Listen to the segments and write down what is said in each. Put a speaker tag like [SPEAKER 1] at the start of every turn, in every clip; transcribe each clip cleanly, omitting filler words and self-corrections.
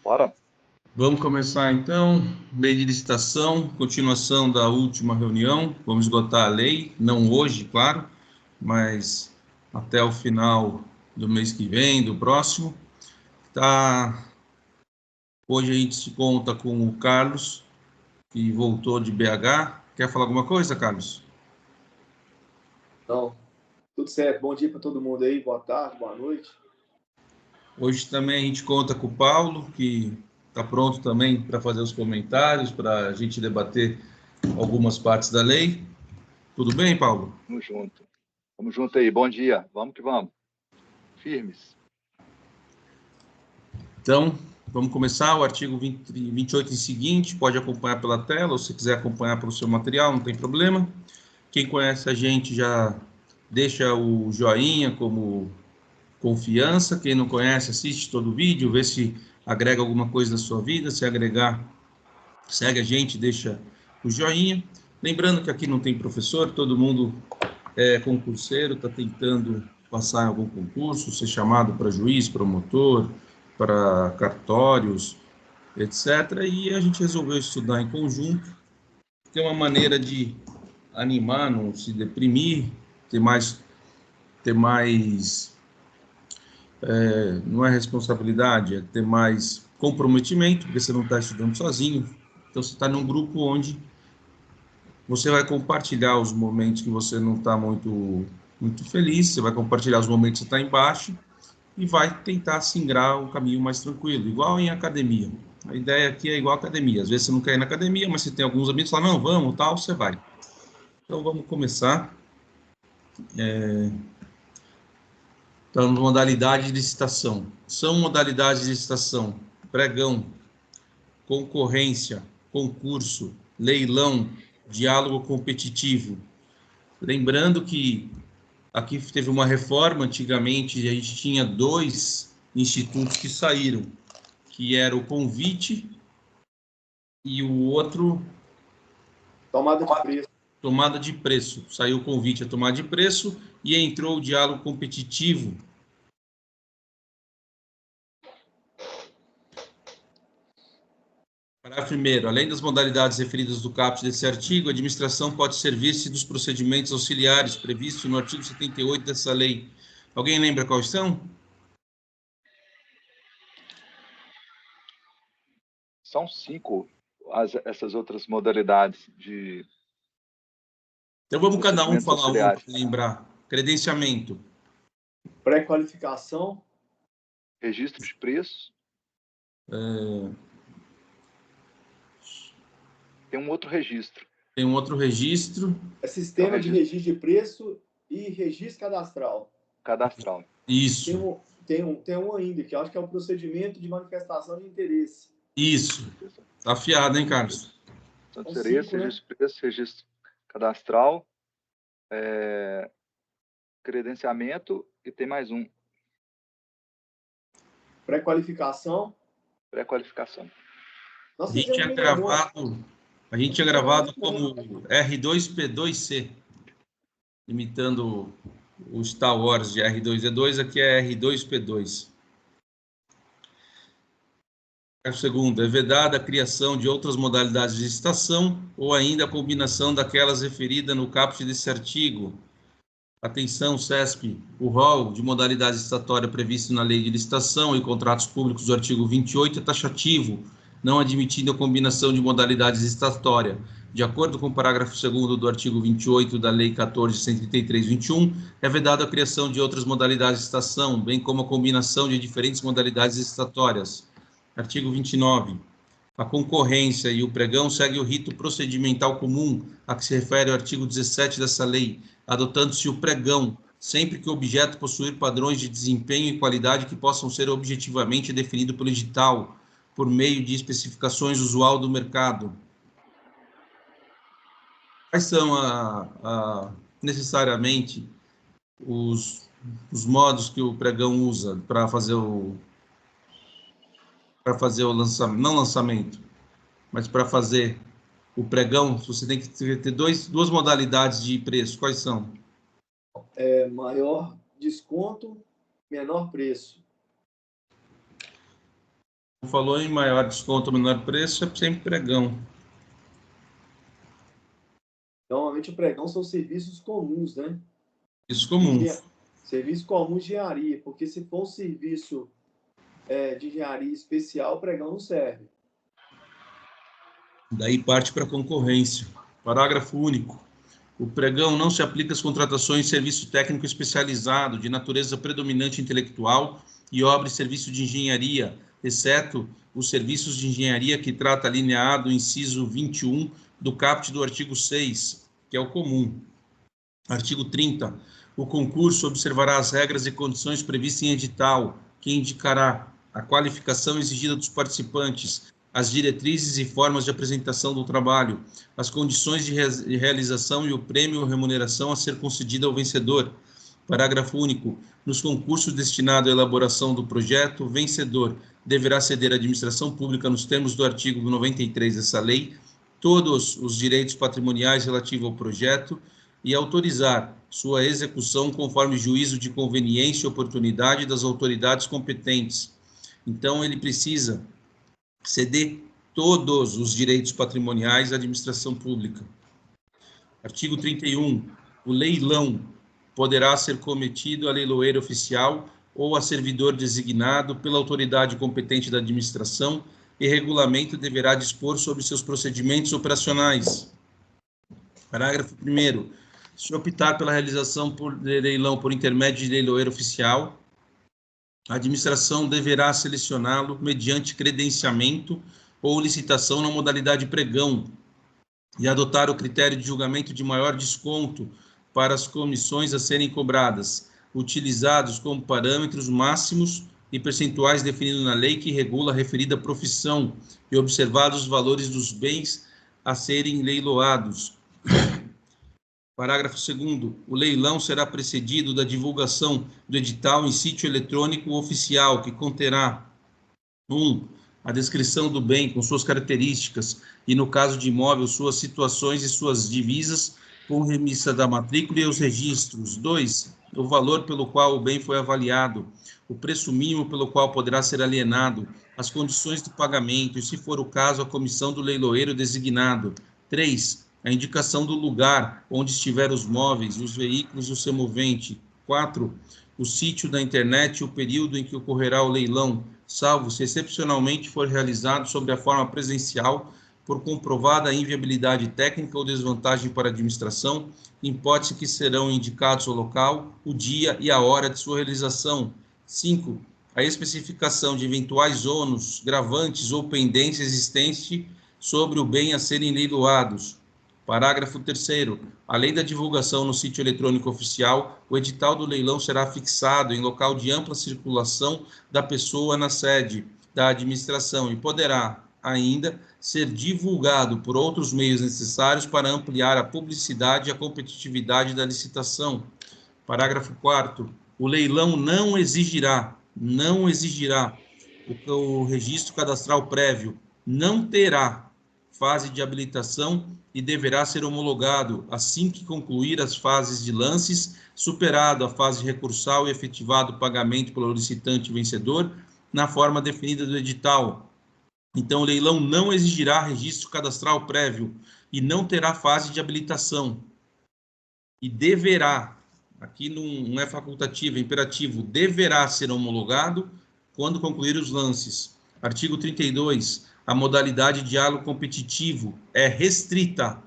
[SPEAKER 1] Bora.
[SPEAKER 2] Vamos começar então, lei de licitação, continuação da última reunião, vamos esgotar a lei, não hoje, claro, mas até o final do mês que vem, do próximo. Hoje a gente se conta com o Carlos, que voltou de BH. Quer falar alguma coisa, Carlos?
[SPEAKER 3] Não, tudo certo. Bom dia para todo mundo aí, boa tarde, boa noite.
[SPEAKER 2] Hoje também a gente conta com o Paulo, que está pronto também para fazer os comentários, para a gente debater algumas partes da lei. Tudo bem, Paulo?
[SPEAKER 1] Vamos junto. Vamos junto aí. Bom dia. Vamos que vamos. Firmes.
[SPEAKER 2] Então, vamos começar o artigo 28 em seguinte, pode acompanhar pela tela, ou se quiser acompanhar pelo seu material, não tem problema. Quem conhece a gente já deixa o joinha como confiança, quem não conhece, assiste todo o vídeo, vê se agrega alguma coisa na sua vida, se agregar, segue a gente, deixa o joinha. Lembrando que aqui não tem professor, todo mundo é concurseiro, está tentando passar em algum concurso, ser chamado para juiz, promotor, para cartórios, etc. E a gente resolveu estudar em conjunto, que é uma maneira de animar, não se deprimir, ter mais não é responsabilidade, é ter mais comprometimento, porque você não está estudando sozinho. Então você está num grupo onde você vai compartilhar os momentos que você não está muito feliz, você vai compartilhar os momentos que você está embaixo e vai tentar singrar um caminho mais tranquilo, igual em academia. A ideia aqui é igual à academia. Às vezes você não quer ir na academia, mas você tem alguns amigos que falam, não, vamos, tal, você vai. Então vamos começar. Então, modalidade de licitação. São modalidades de licitação: pregão, concorrência, concurso, leilão, diálogo competitivo. Lembrando que aqui teve uma reforma, antigamente a gente tinha dois institutos que saíram, que era o convite e o outro...
[SPEAKER 3] Tomada de preço.
[SPEAKER 2] Tomada de preço. Saiu o convite a tomada de preço e entrou o diálogo competitivo. Parágrafo 1º. Além das modalidades referidas do caput desse artigo, a administração pode servir-se dos procedimentos auxiliares previstos no artigo 78 dessa lei. Alguém lembra quais são?
[SPEAKER 1] São 5 essas outras modalidades de...
[SPEAKER 2] Então vamos cada um falar
[SPEAKER 1] auxiliares.
[SPEAKER 2] para lembrar. Credenciamento.
[SPEAKER 3] Pré-qualificação.
[SPEAKER 1] Registro de preços. Tem um outro registro.
[SPEAKER 2] Tem um outro registro.
[SPEAKER 3] É sistema de registro de preço e registro cadastral.
[SPEAKER 1] Cadastral.
[SPEAKER 2] Isso.
[SPEAKER 3] Tem um ainda, que eu acho que é o procedimento de manifestação de interesse.
[SPEAKER 2] Isso. Tá afiado, hein, Carlos?
[SPEAKER 1] Interesse, registro de preço, registro cadastral, credenciamento e tem mais um.
[SPEAKER 3] Pré-qualificação.
[SPEAKER 1] Pré-qualificação.
[SPEAKER 2] A gente tinha gravado como R2P2C, imitando o Star Wars de R2D2, aqui é R2P2. Segundo, é vedada a criação de outras modalidades de licitação ou ainda a combinação daquelas referidas no caput desse artigo. Atenção, CESP, o rol de modalidade licitatória previsto na Lei de Licitação e Contratos Públicos do artigo 28 é taxativo, não admitindo a combinação de modalidades licitatórias. De acordo com o parágrafo 2º do artigo 28 da Lei 14.133/21, é vedada a criação de outras modalidades de licitação, bem como a combinação de diferentes modalidades licitatórias. Artigo 29. A concorrência e o pregão seguem o rito procedimental comum a que se refere o artigo 17 dessa lei, adotando-se o pregão, sempre que o objeto possuir padrões de desempenho e qualidade que possam ser objetivamente definidos pelo edital, por meio de especificações usual do mercado. Quais são necessariamente os modos que o pregão usa para fazer o lançamento, não lançamento, mas para fazer o pregão? Você tem que ter duas modalidades de preço. Quais são?
[SPEAKER 3] Maior desconto, menor preço.
[SPEAKER 2] Falou em maior desconto, menor preço, é sempre pregão.
[SPEAKER 3] Normalmente o pregão são serviços comuns, né?
[SPEAKER 2] Isso comum.
[SPEAKER 3] Serviço comum de engenharia, porque se for um serviço de engenharia especial, o pregão não serve.
[SPEAKER 2] Daí parte para a concorrência. Parágrafo único. O pregão não se aplica às contratações de serviço técnico especializado, de natureza predominante intelectual e obra e serviço de engenharia, exceto os serviços de engenharia que trata alineado o inciso 21 do caput do artigo 6, que é o comum. Artigo 30. O concurso observará as regras e condições previstas em edital, que indicará a qualificação exigida dos participantes, as diretrizes e formas de apresentação do trabalho, as condições de realização e o prêmio ou remuneração a ser concedida ao vencedor. Parágrafo único. Nos concursos destinados à elaboração do projeto, o vencedor deverá ceder à administração pública, nos termos do artigo 93 dessa lei, todos os direitos patrimoniais relativos ao projeto e autorizar sua execução conforme juízo de conveniência e oportunidade das autoridades competentes. Então, ele precisa ceder todos os direitos patrimoniais à administração pública. Artigo 31. O leilão poderá ser cometido a leiloeiro oficial ou a servidor designado pela autoridade competente da administração e regulamento deverá dispor sobre seus procedimentos operacionais. Parágrafo 1º. Se optar pela realização de leilão por intermédio de leiloeiro oficial, a administração deverá selecioná-lo mediante credenciamento ou licitação na modalidade pregão e adotar o critério de julgamento de maior desconto para as comissões a serem cobradas, utilizados como parâmetros máximos e percentuais definidos na lei que regula a referida profissão e observados os valores dos bens a serem leiloados. Parágrafo 2º. O leilão será precedido da divulgação do edital em sítio eletrônico oficial, que conterá 1. A descrição do bem com suas características e, no caso de imóvel, suas situações e suas divisas, com remissa da matrícula e os registros. 2. O valor pelo qual o bem foi avaliado, o preço mínimo pelo qual poderá ser alienado, as condições de pagamento e, se for o caso, a comissão do leiloeiro designado. 3. A indicação do lugar onde estiver os móveis, os veículos e o semovente. 4. O sítio da internet e o período em que ocorrerá o leilão, salvo se excepcionalmente for realizado sob a forma presencial, por comprovada inviabilidade técnica ou desvantagem para a administração, em hipótese que serão indicados o local, o dia e a hora de sua realização. 5. A especificação de eventuais ônus, gravantes ou pendências existentes sobre o bem a serem leiloados. Parágrafo 3º. Além da divulgação no sítio eletrônico oficial, o edital do leilão será fixado em local de ampla circulação da pessoa na sede da administração e poderá ainda ser divulgado por outros meios necessários para ampliar a publicidade e a competitividade da licitação. Parágrafo 4º. O leilão não exigirá o registro cadastral prévio, não terá fase de habilitação e deverá ser homologado assim que concluir as fases de lances, superado a fase recursal e efetivado o pagamento pelo licitante vencedor na forma definida do edital. Então, o leilão não exigirá registro cadastral prévio e não terá fase de habilitação. E deverá, aqui não é facultativo, é imperativo, deverá ser homologado quando concluir os lances. Artigo 32. A modalidade de diálogo competitivo é restrita.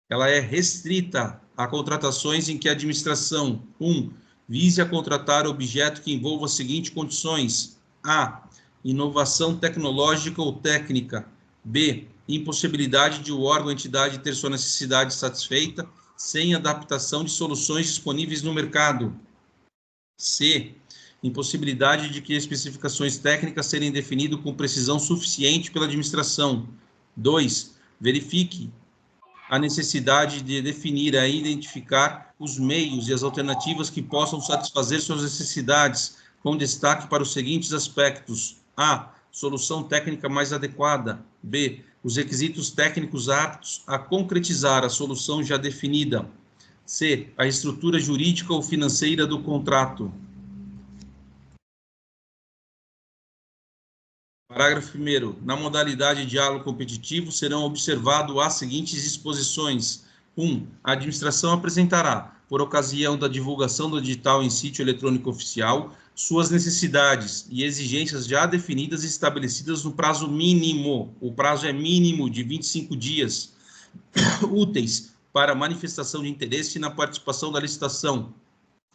[SPEAKER 2] Ela é restrita a contratações em que a administração, 1. Vise a contratar objeto que envolva as seguintes condições. A. Inovação tecnológica ou técnica. B. Impossibilidade de o órgão ou entidade ter sua necessidade satisfeita sem adaptação de soluções disponíveis no mercado. C. Impossibilidade de que especificações técnicas serem definidas com precisão suficiente pela administração. 2. Verifique a necessidade de definir e identificar os meios e as alternativas que possam satisfazer suas necessidades, com destaque para os seguintes aspectos. A. Solução técnica mais adequada. B. Os requisitos técnicos aptos a concretizar a solução já definida. C. A estrutura jurídica ou financeira do contrato. Parágrafo 1º. Na modalidade diálogo competitivo serão observadas as seguintes disposições. 1. A administração apresentará, por ocasião da divulgação do edital em sítio eletrônico oficial, suas necessidades e exigências já definidas e estabelecidas no prazo mínimo, o prazo é mínimo de 25 dias, úteis para manifestação de interesse na participação da licitação.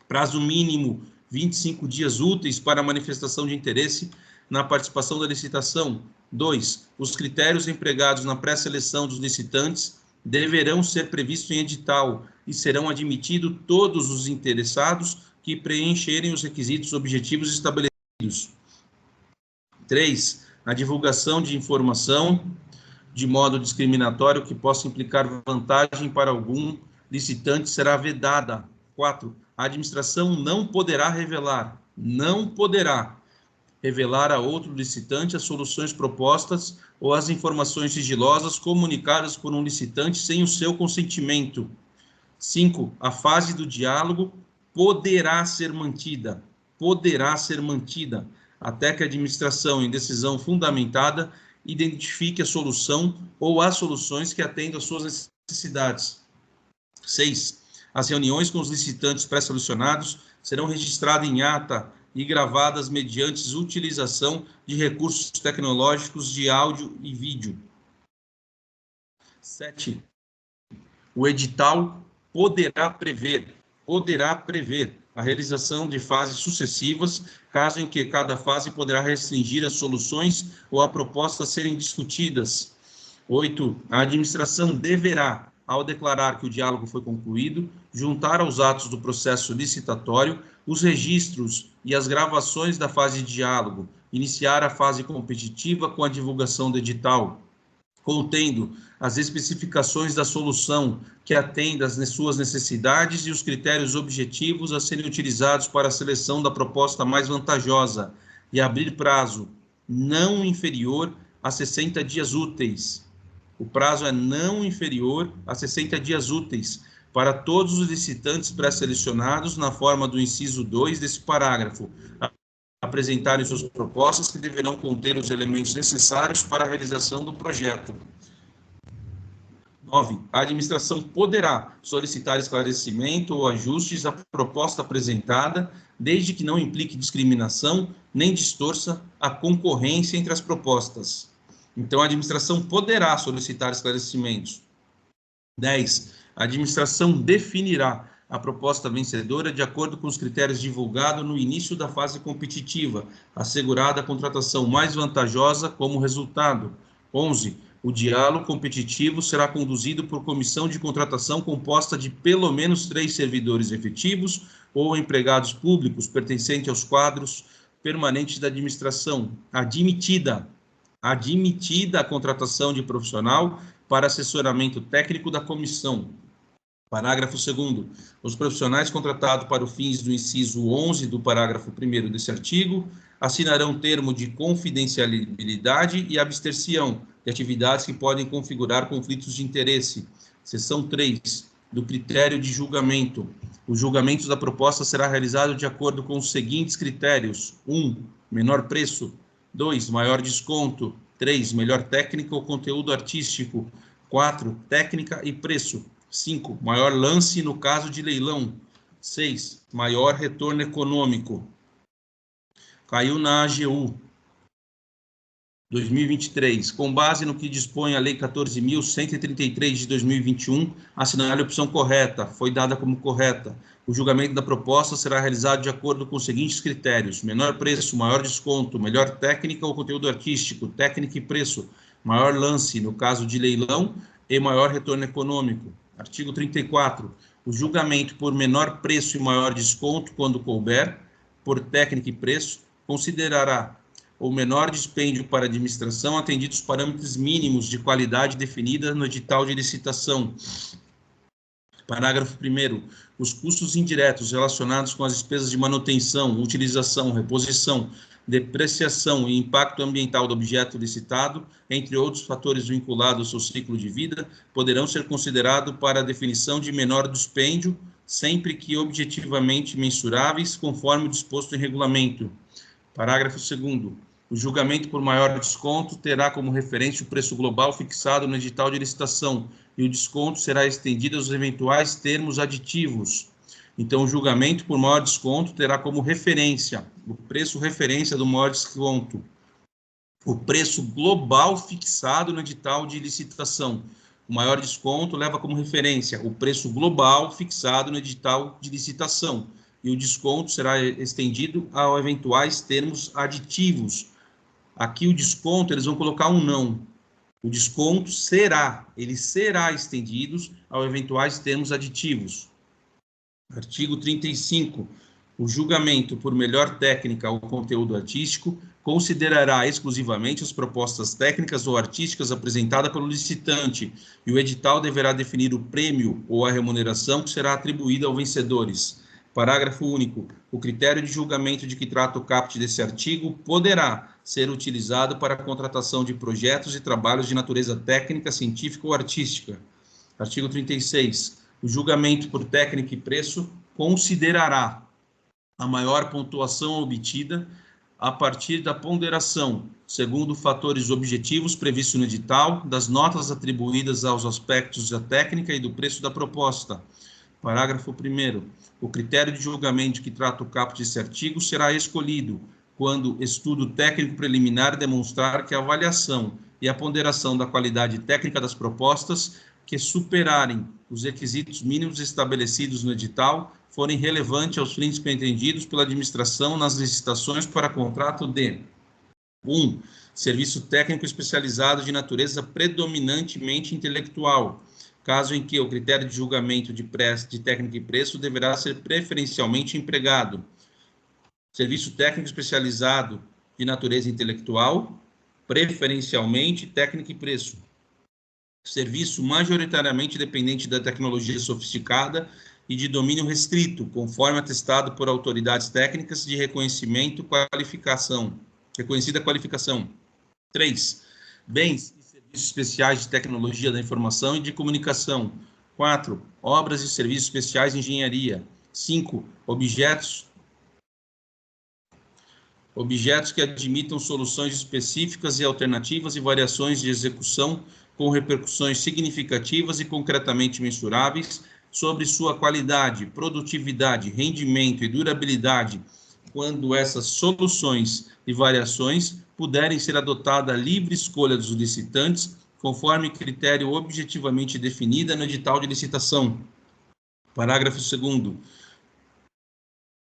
[SPEAKER 2] Prazo mínimo, 25 dias úteis para manifestação de interesse na participação da licitação. 2. Os critérios empregados na pré-seleção dos licitantes deverão ser previstos em edital e serão admitidos todos os interessados que preencherem os requisitos objetivos estabelecidos. 3. A divulgação de informação de modo discriminatório que possa implicar vantagem para algum licitante será vedada. 4. A administração não poderá revelar a outro licitante as soluções propostas ou as informações sigilosas comunicadas por um licitante sem o seu consentimento. 5. A fase do diálogo poderá ser mantida, até que a administração, em decisão fundamentada, identifique a solução ou as soluções que atendam às suas necessidades. 6. As reuniões com os licitantes pré-selecionados serão registradas em ata e gravadas mediante utilização de recursos tecnológicos de áudio e vídeo. 7. O edital poderá prever a realização de fases sucessivas, caso em que cada fase poderá restringir as soluções ou a proposta a serem discutidas. 8. A administração deverá, ao declarar que o diálogo foi concluído, juntar aos atos do processo licitatório os registros e as gravações da fase de diálogo, iniciar a fase competitiva com a divulgação do edital, contendo as especificações da solução que atenda às suas necessidades e os critérios objetivos a serem utilizados para a seleção da proposta mais vantajosa, e abrir prazo não inferior a 60 dias úteis. O prazo é não inferior a 60 dias úteis para todos os licitantes pré-selecionados na forma do inciso 2 desse parágrafo, apresentarem suas propostas que deverão conter os elementos necessários para a realização do projeto. 9. A administração poderá solicitar esclarecimento ou ajustes à proposta apresentada, desde que não implique discriminação nem distorça a concorrência entre as propostas. Então, a administração poderá solicitar esclarecimentos. 10. A administração definirá a proposta vencedora de acordo com os critérios divulgados no início da fase competitiva, assegurada a contratação mais vantajosa como resultado. 11. O diálogo competitivo será conduzido por comissão de contratação composta de pelo menos 3 servidores efetivos ou empregados públicos pertencentes aos quadros permanentes da administração, admitida a contratação de profissional para assessoramento técnico da comissão. Parágrafo 2º. Os profissionais contratados para os fins do inciso 11 do parágrafo 1º desse artigo assinarão termo de confidencialidade e abster-se-ão de atividades que podem configurar conflitos de interesse. Seção 3. Do critério de julgamento. O julgamento da proposta será realizado de acordo com os seguintes critérios: 1. Menor preço. 2. Maior desconto. 3. Melhor técnica ou conteúdo artístico. 4. Técnica e preço. 5. Maior lance no caso de leilão. 6. Maior retorno econômico. Caiu na AGU 2023. Com base no que dispõe a Lei 14.133 de 2021, assinale a opção correta. Foi dada como correta. O julgamento da proposta será realizado de acordo com os seguintes critérios: menor preço, maior desconto, melhor técnica ou conteúdo artístico, técnica e preço, maior lance no caso de leilão e maior retorno econômico. Artigo 34. O julgamento por menor preço e maior desconto, quando couber, por técnica e preço, considerará o menor dispêndio para a administração, atendidos os parâmetros mínimos de qualidade definida no edital de licitação. Parágrafo 1º. Os custos indiretos relacionados com as despesas de manutenção, utilização, reposição, depreciação e impacto ambiental do objeto licitado, entre outros fatores vinculados ao seu ciclo de vida, poderão ser considerados para a definição de menor dispêndio, sempre que objetivamente mensuráveis, conforme o disposto em regulamento. Parágrafo 2º. O julgamento por maior desconto terá como referência o preço global fixado no edital de licitação e o desconto será estendido aos eventuais termos aditivos. Então, o julgamento por maior desconto terá como referência o preço referência do maior desconto, o preço global fixado no edital de licitação. O maior desconto leva como referência o preço global fixado no edital de licitação e o desconto será estendido a eventuais termos aditivos. Aqui o desconto, eles vão colocar um não. O desconto será estendido a eventuais termos aditivos. Artigo 35. O julgamento por melhor técnica ou conteúdo artístico considerará exclusivamente as propostas técnicas ou artísticas apresentadas pelo licitante e o edital deverá definir o prêmio ou a remuneração que será atribuída aos vencedores. Parágrafo único. O critério de julgamento de que trata o caput desse artigo poderá ser utilizado para a contratação de projetos e trabalhos de natureza técnica, científica ou artística. Artigo 36. O julgamento por técnica e preço considerará a maior pontuação obtida a partir da ponderação, segundo fatores objetivos previstos no edital, das notas atribuídas aos aspectos da técnica e do preço da proposta. Parágrafo 1º. O critério de julgamento que trata o caput desse artigo será escolhido quando estudo técnico preliminar demonstrar que a avaliação e a ponderação da qualidade técnica das propostas que superarem os requisitos mínimos estabelecidos no edital forem relevantes aos fins pretendidos pela administração nas licitações para contrato de 1. Serviço técnico especializado de natureza predominantemente intelectual, caso em que o critério de julgamento de técnica e preço deverá ser preferencialmente empregado. Serviço técnico especializado de natureza intelectual, preferencialmente técnica e preço. Serviço majoritariamente dependente da tecnologia sofisticada e de domínio restrito, conforme atestado por autoridades técnicas de reconhecida qualificação. 3. Bens e serviços especiais de tecnologia da informação e de comunicação. 4. Obras e serviços especiais de engenharia. 5. Objetos que admitam soluções específicas e alternativas e variações de execução com repercussões significativas e concretamente mensuráveis sobre sua qualidade, produtividade, rendimento e durabilidade, quando essas soluções e variações puderem ser adotadas à livre escolha dos licitantes, conforme critério objetivamente definido no edital de licitação. Parágrafo 2º.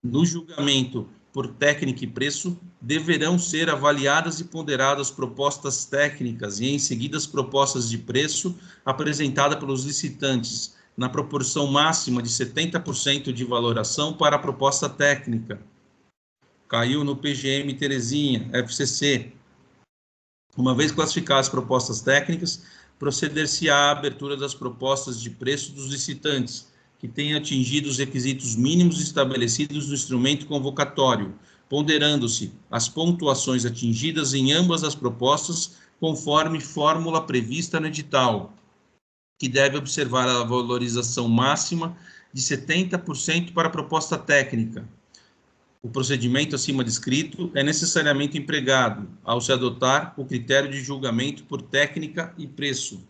[SPEAKER 2] No julgamento por técnica e preço, deverão ser avaliadas e ponderadas propostas técnicas e, em seguida, as propostas de preço apresentadas pelos licitantes, na proporção máxima de 70% de valoração para a proposta técnica. Caiu no PGM Terezinha, FCC. Uma vez classificadas as propostas técnicas, proceder-se à abertura das propostas de preço dos licitantes, que tenham atingido os requisitos mínimos estabelecidos no instrumento convocatório, ponderando-se as pontuações atingidas em ambas as propostas, conforme fórmula prevista no edital, que deve observar a valorização máxima de 70% para a proposta técnica. O procedimento acima descrito é necessariamente empregado ao se adotar o critério de julgamento por técnica e preço.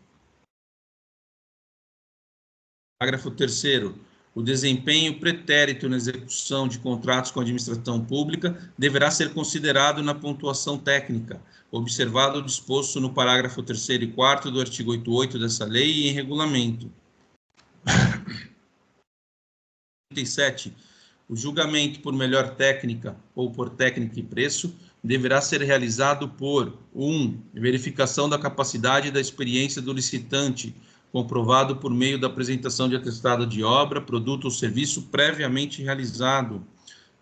[SPEAKER 2] Parágrafo 3º. O desempenho pretérito na execução de contratos com a administração pública deverá ser considerado na pontuação técnica, observado o disposto no parágrafo 3º e 4º do artigo 88 dessa lei e em regulamento. 37. O julgamento por melhor técnica ou por técnica e preço deverá ser realizado por 1. Verificação da capacidade e da experiência do licitante, comprovado por meio da apresentação de atestado de obra, produto ou serviço previamente realizado.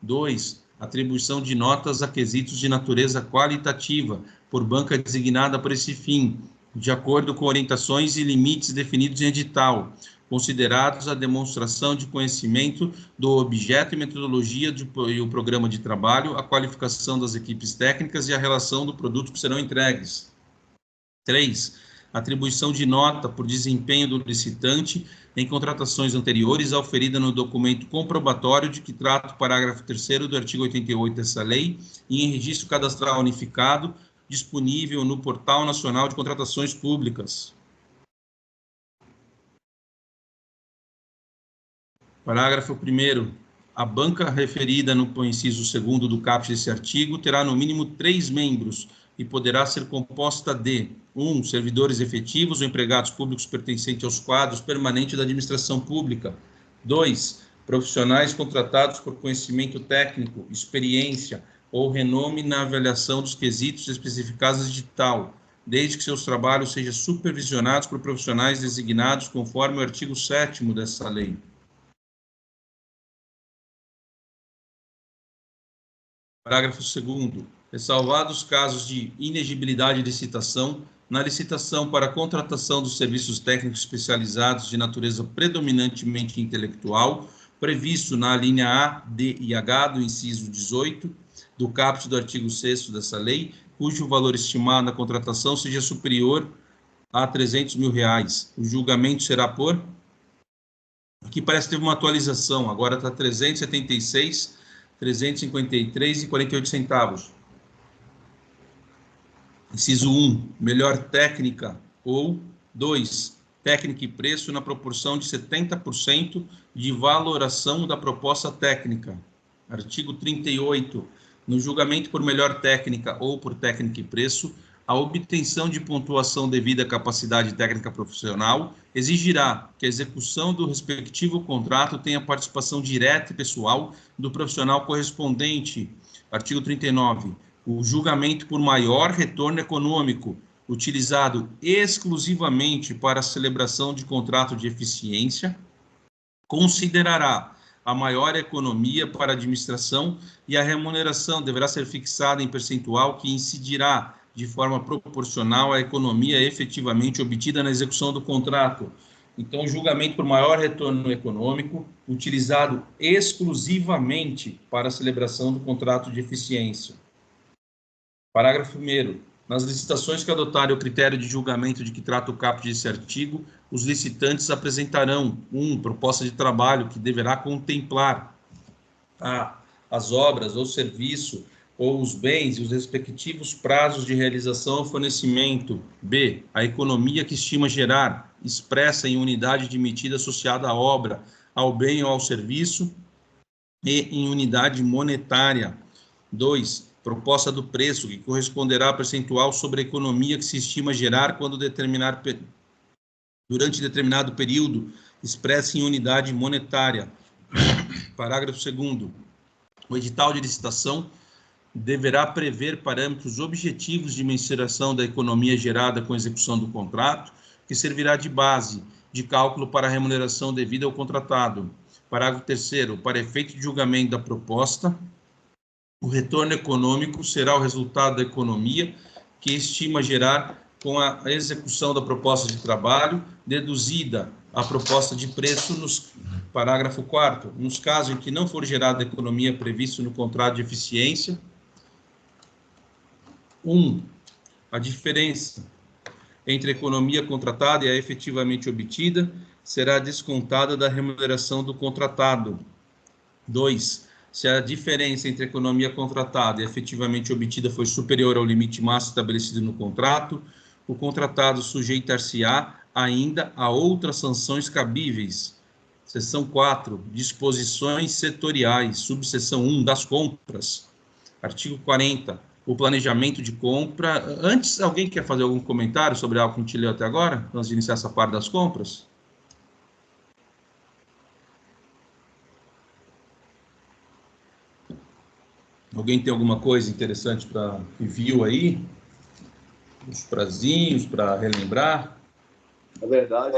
[SPEAKER 2] 2. Atribuição de notas a quesitos de natureza qualitativa, por banca designada para esse fim, de acordo com orientações e limites definidos em edital, considerados a demonstração de conhecimento do objeto e metodologia e o programa de trabalho, a qualificação das equipes técnicas e a relação do produto que serão entregues. 3. atribuição de nota por desempenho do licitante em contratações anteriores auferida no documento comprobatório de que trata o parágrafo 3º do artigo 88 dessa lei e em registro cadastral unificado disponível no Portal Nacional de Contratações Públicas. Parágrafo 1º. A banca referida no inciso 2º do caput desse artigo terá no mínimo 3 membros e poderá ser composta de 1. Servidores efetivos ou empregados públicos pertencentes aos quadros permanentes da administração pública. 2. Profissionais contratados por conhecimento técnico, experiência ou renome na avaliação dos quesitos especificados no edital, desde que seus trabalhos sejam supervisionados por profissionais designados conforme o artigo 7º dessa lei. Parágrafo 2º. Ressalvados casos de inegibilidade de licitação, na licitação para a contratação dos serviços técnicos especializados de natureza predominantemente intelectual, previsto na linha A, D e H do inciso 18 do caput do artigo 6º dessa lei, cujo valor estimado na contratação seja superior a R$300 mil. O julgamento será por... Aqui parece que teve uma atualização, agora está 376, 353,48 centavos. Inciso 1, melhor técnica, ou 2, técnica e preço na proporção de 70% de valoração da proposta técnica. Artigo 38, no julgamento por melhor técnica ou por técnica e preço, a obtenção de pontuação devida à capacidade técnica profissional exigirá que a execução do respectivo contrato tenha participação direta e pessoal do profissional correspondente. Artigo 39. O julgamento por maior retorno econômico, utilizado exclusivamente para a celebração de contrato de eficiência, considerará a maior economia para a administração e a remuneração deverá ser fixada em percentual que incidirá de forma proporcional à economia efetivamente obtida na execução do contrato. Então, julgamento por maior retorno econômico, utilizado exclusivamente para a celebração do contrato de eficiência. Parágrafo 1º. Nas licitações que adotarem o critério de julgamento de que trata o caput desse artigo, os licitantes apresentarão, 1, proposta de trabalho que deverá contemplar as obras ou serviço ou os bens e os respectivos prazos de realização ou fornecimento. B, a economia que estima gerar, expressa em unidade de medida associada à obra, ao bem ou ao serviço e em unidade monetária. 2, proposta do preço, que corresponderá a percentual sobre a economia que se estima gerar quando durante determinado período, expressa em unidade monetária. Parágrafo 2º. O edital de licitação deverá prever parâmetros objetivos de mensuração da economia gerada com a execução do contrato, que servirá de base de cálculo para a remuneração devida ao contratado. Parágrafo 3º. Para efeito de julgamento da proposta, o retorno econômico será o resultado da economia que estima gerar com a execução da proposta de trabalho, deduzida a proposta de preço nos parágrafo 4º. Nos casos em que não for gerada a economia prevista no contrato de eficiência, 1. A diferença entre a economia contratada e a efetivamente obtida será descontada da remuneração do contratado. 2. Se a diferença entre a economia contratada e a efetivamente obtida for superior ao limite máximo estabelecido no contrato, o contratado sujeitar-se-á ainda a outras sanções cabíveis. Seção 4. Disposições setoriais. Subseção 1. Das compras. Artigo 40. O planejamento de compra. Antes, alguém quer fazer algum comentário sobre algo que a gente leu até agora? Antes de iniciar essa parte das compras? Alguém tem alguma coisa interessante para que viu aí? Os prazinhos para relembrar?
[SPEAKER 3] Na verdade,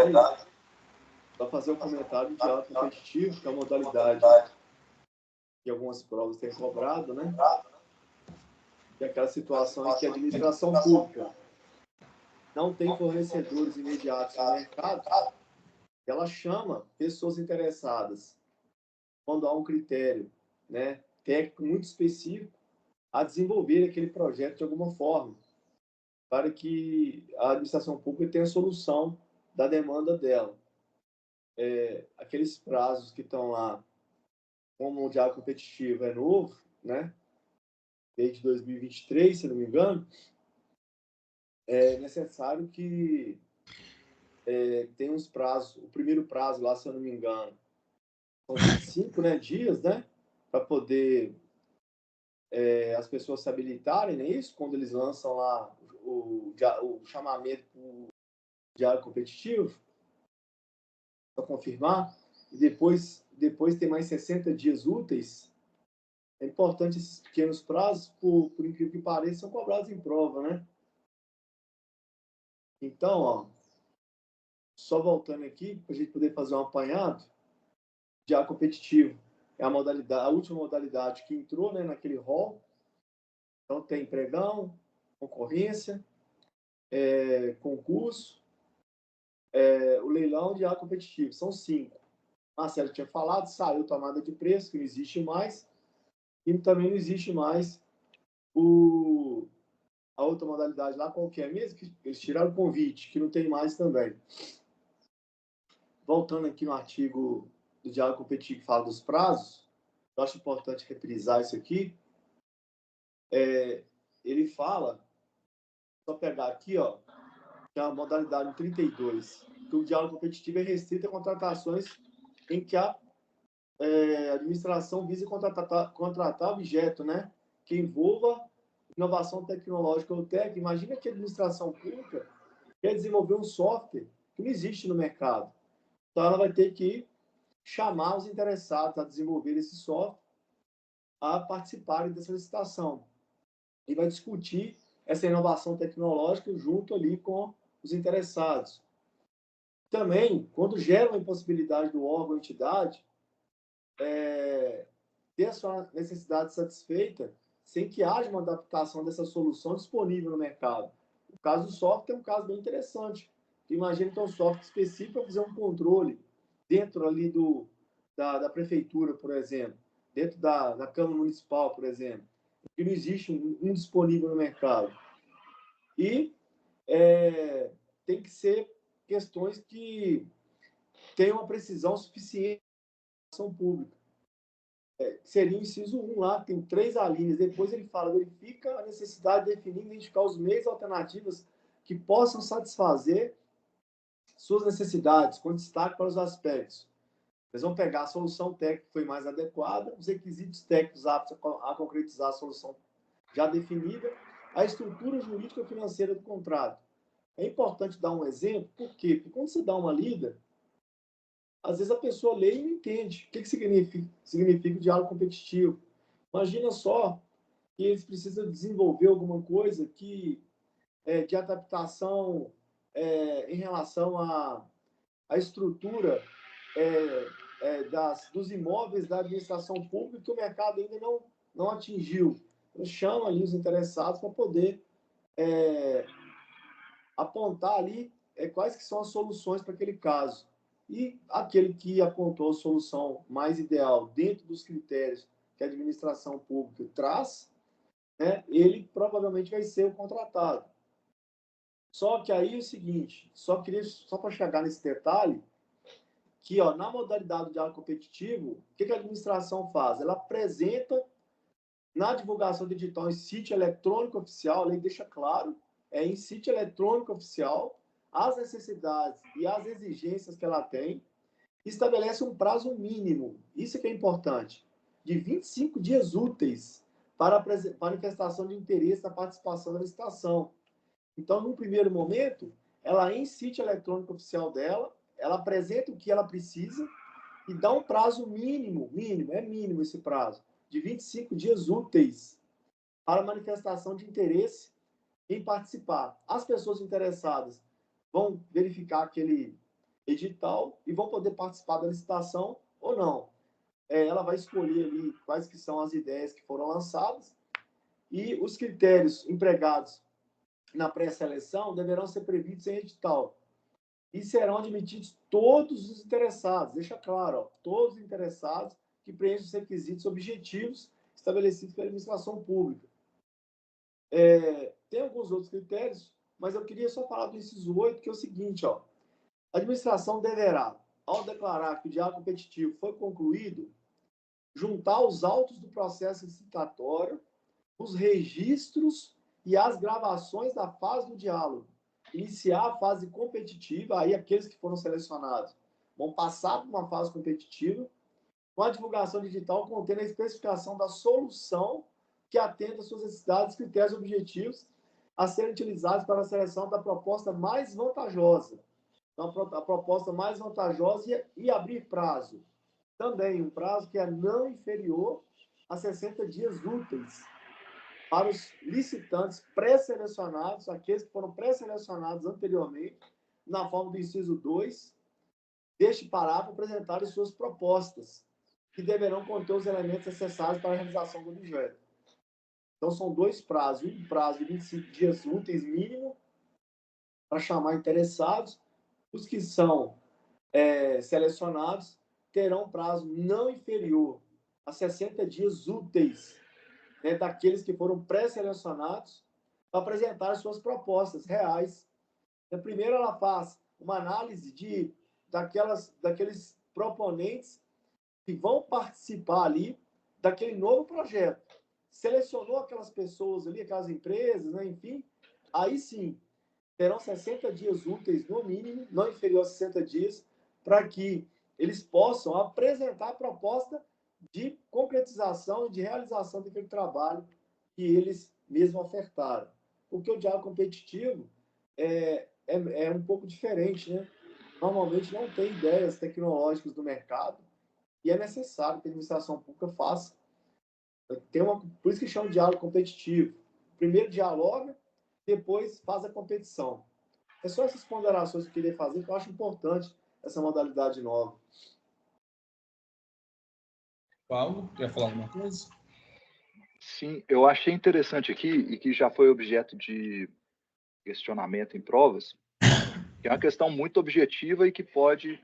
[SPEAKER 3] para fazer um comentário de ato competitivo, que é a modalidade que algumas provas têm cobrado, né? E aquela situação em que a administração pública não tem fornecedores imediatos no mercado, ela chama pessoas interessadas, quando há um critério, né, técnico muito específico, a desenvolver aquele projeto de alguma forma. para que a administração pública tenha a solução da demanda dela. Aqueles prazos que estão lá, como o diálogo competitivo é novo, né? Desde 2023, se não me engano, é necessário que tenha uns prazos. O primeiro prazo lá, se eu não me engano, são 25, né, dias, né? Para poder as pessoas se habilitarem, não é isso? Quando eles lançam lá o chamamento para o diálogo competitivo, para confirmar, e depois tem mais 60 dias úteis. É importante esses pequenos prazos, por incrível que pareça, são cobrados em prova, né? Então, ó, só voltando aqui, para a gente poder fazer um apanhado, diálogo competitivo é a última modalidade que entrou, né, naquele rol. Então, tem pregão, concorrência, concurso, o leilão de diálogo competitivo. São 5. Marcelo tinha falado, saiu tomada de preço, que não existe mais, e também não existe mais a outra modalidade lá, qualquer mesmo, que eles tiraram o convite, que não tem mais também. Voltando aqui no artigo do diálogo competitivo que fala dos prazos, eu acho importante reprisar isso aqui. Ele fala, só pegar aqui, ó, que é a modalidade 32, que o diálogo competitivo é restrito a contratações em que a administração visa contratar objeto, né, que envolva inovação tecnológica ou técnica. Imagina que a administração pública quer desenvolver um software que não existe no mercado. Então, ela vai ter que chamar os interessados a desenvolver esse software a participarem dessa licitação. E vai discutir essa inovação tecnológica junto ali com os interessados. Também, quando gera uma impossibilidade do órgão ou entidade ter a sua necessidade satisfeita sem que haja uma adaptação dessa solução disponível no mercado. O caso do software é um caso bem interessante. Imagina, então, um software específico para fazer um controle dentro ali da prefeitura, por exemplo, dentro da Câmara Municipal, por exemplo, que não existe um disponível no mercado. E tem que ser questões que tenham uma precisão suficiente na ação pública. Seria o inciso 1 lá, tem 3 alíneas. Depois ele fala, verifica a necessidade de definir e identificar os meios alternativos que possam satisfazer suas necessidades, com destaque para os aspectos. Eles vão pegar a solução técnica que foi mais adequada, os requisitos técnicos aptos a concretizar a solução já definida, a estrutura jurídica e financeira do contrato. É importante dar um exemplo, por quê? Porque quando você dá uma lida, às vezes a pessoa lê e não entende. O que significa o diálogo competitivo? Imagina só que eles precisam desenvolver alguma coisa de adaptação em relação à estrutura dos imóveis da administração pública que o mercado ainda não atingiu. Então, chama ali os interessados para poder apontar ali quais que são as soluções para aquele caso. E aquele que apontou a solução mais ideal dentro dos critérios que a administração pública traz, né, ele provavelmente vai ser o contratado. Só que aí é o seguinte, só para chegar nesse detalhe, que ó, na modalidade do diálogo competitivo, o que a administração faz? Ela apresenta na divulgação digital em sítio eletrônico oficial, a lei deixa claro, em sítio eletrônico oficial, as necessidades e as exigências que ela tem, estabelece um prazo mínimo, isso que é importante, de 25 dias úteis para a manifestação de interesse na participação da licitação. Então, no primeiro momento, ela em sítio eletrônico oficial dela, ela apresenta o que ela precisa e dá um prazo mínimo esse prazo, de 25 dias úteis para manifestação de interesse em participar. As pessoas interessadas vão verificar aquele edital e vão poder participar da licitação ou não. Ela vai escolher ali quais que são as ideias que foram lançadas e os critérios empregados na pré-seleção deverão ser previstos em edital e serão admitidos todos os interessados. Deixa claro, ó, todos os interessados que preenchem os requisitos objetivos estabelecidos pela administração pública. Tem alguns outros critérios mas eu queria só falar do inciso 8, que é o seguinte, ó. A administração deverá, ao declarar que o diálogo competitivo foi concluído, juntar os autos do processo licitatório, os registros e as gravações da fase do diálogo. Iniciar a fase competitiva, aí aqueles que foram selecionados vão passar por uma fase competitiva, com a divulgação digital contendo a especificação da solução que atenda às suas necessidades, critérios e objetivos a serem utilizados para a seleção da proposta mais vantajosa. Então, a proposta mais vantajosa e abrir prazo. Também um prazo que é não inferior a 60 dias úteis para os licitantes pré-selecionados, aqueles que foram pré-selecionados anteriormente, na forma do inciso 2, deste parágrafo, apresentarem suas propostas, que deverão conter os elementos necessários para a realização do objeto. Então, são dois prazos. Um prazo de 25 dias úteis mínimo, para chamar interessados. Os que são selecionados terão prazo não inferior a 60 dias úteis, né, daqueles que foram pré-selecionados, para apresentar suas propostas reais. Então, primeiro, ela faz uma análise daqueles proponentes que vão participar ali daquele novo projeto. Selecionou aquelas pessoas ali, aquelas empresas, né, enfim, aí sim, terão 60 dias úteis no mínimo, não inferior a 60 dias, para que eles possam apresentar a proposta de concretização e de realização daquele trabalho que eles mesmos ofertaram. Porque o diálogo competitivo é um pouco diferente, né? Normalmente não tem ideias tecnológicas do mercado e é necessário que a administração pública faça. Por isso que chama de diálogo competitivo. Primeiro dialoga, depois faz a competição. É só essas ponderações que eu queria fazer, que eu acho importante essa modalidade nova.
[SPEAKER 2] Paulo, quer falar alguma coisa?
[SPEAKER 1] Sim, eu achei interessante aqui, e que já foi objeto de questionamento em provas, que é uma questão muito objetiva e que pode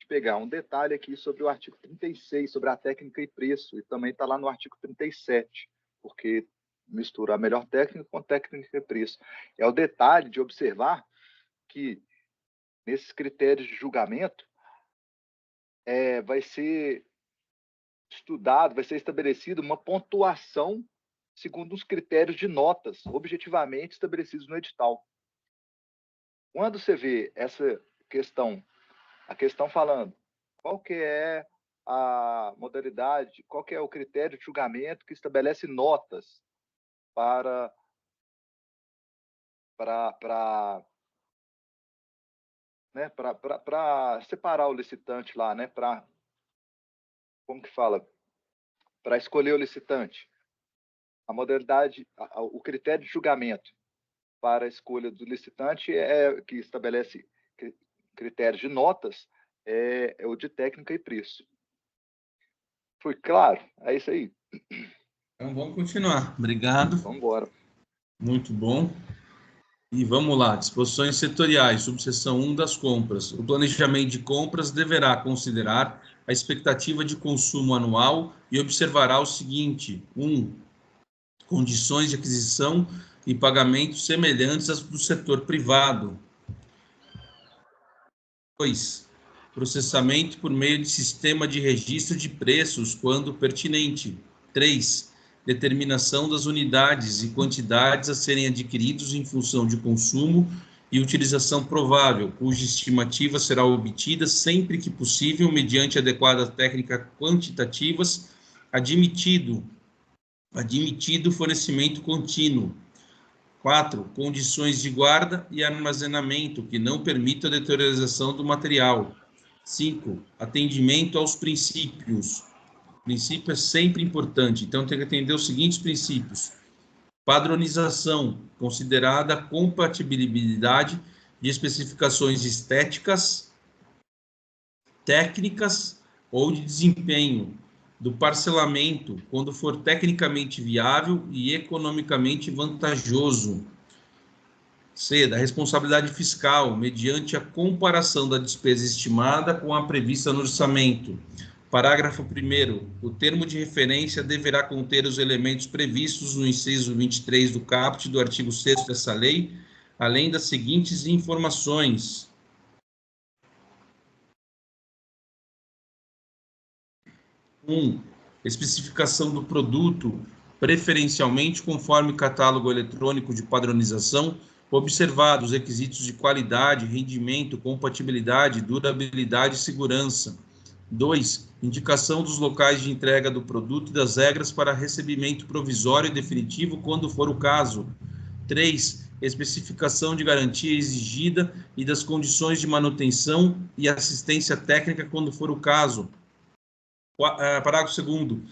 [SPEAKER 1] pegar um detalhe aqui sobre o artigo 36, sobre a técnica e preço, e também está lá no artigo 37, porque mistura a melhor técnica com técnica e preço. É o detalhe de observar que, nesses critérios de julgamento, vai ser estudado, vai ser estabelecida uma pontuação segundo os critérios de notas objetivamente estabelecidos no edital. Quando você vê essa questão, a questão falando qual que é a modalidade, qual que é o critério de julgamento que estabelece notas para separar o licitante lá, né? Como que fala? Para escolher o licitante. A modalidade, o critério de julgamento para a escolha do licitante que estabelece critérios de notas é o de técnica e preço. Foi claro? É isso aí.
[SPEAKER 2] Então, vamos continuar. Obrigado.
[SPEAKER 1] Vamos embora.
[SPEAKER 2] Muito bom. E vamos lá. Disposições setoriais, subseção 1 das compras. O planejamento de compras deverá considerar a expectativa de consumo anual e observará o seguinte: 1. Condições de aquisição e pagamento semelhantes às do setor privado. 2. Processamento por meio de sistema de registro de preços, quando pertinente. 3. Determinação das unidades e quantidades a serem adquiridos em função de consumo e utilização provável, cuja estimativa será obtida sempre que possível mediante adequadas técnicas quantitativas, admitido fornecimento contínuo. 4. Condições de guarda e armazenamento que não permitam a deterioração do material. 5. Atendimento aos princípios. O princípio é sempre importante, então tem que atender os seguintes princípios. Padronização, considerada a compatibilidade de especificações estéticas, técnicas ou de desempenho, do parcelamento, quando for tecnicamente viável e economicamente vantajoso. C. Da responsabilidade fiscal, mediante a comparação da despesa estimada com a prevista no orçamento. Parágrafo 1º. O termo de referência deverá conter os elementos previstos no inciso 23 do caput do artigo 6º dessa lei, além das seguintes informações. Especificação do produto, preferencialmente conforme catálogo eletrônico de padronização, observados os requisitos de qualidade, rendimento, compatibilidade, durabilidade e segurança. 2. Indicação dos locais de entrega do produto e das regras para recebimento provisório e definitivo, quando for o caso. 3. Especificação de garantia exigida e das condições de manutenção e assistência técnica, quando for o caso. Parágrafo 2º.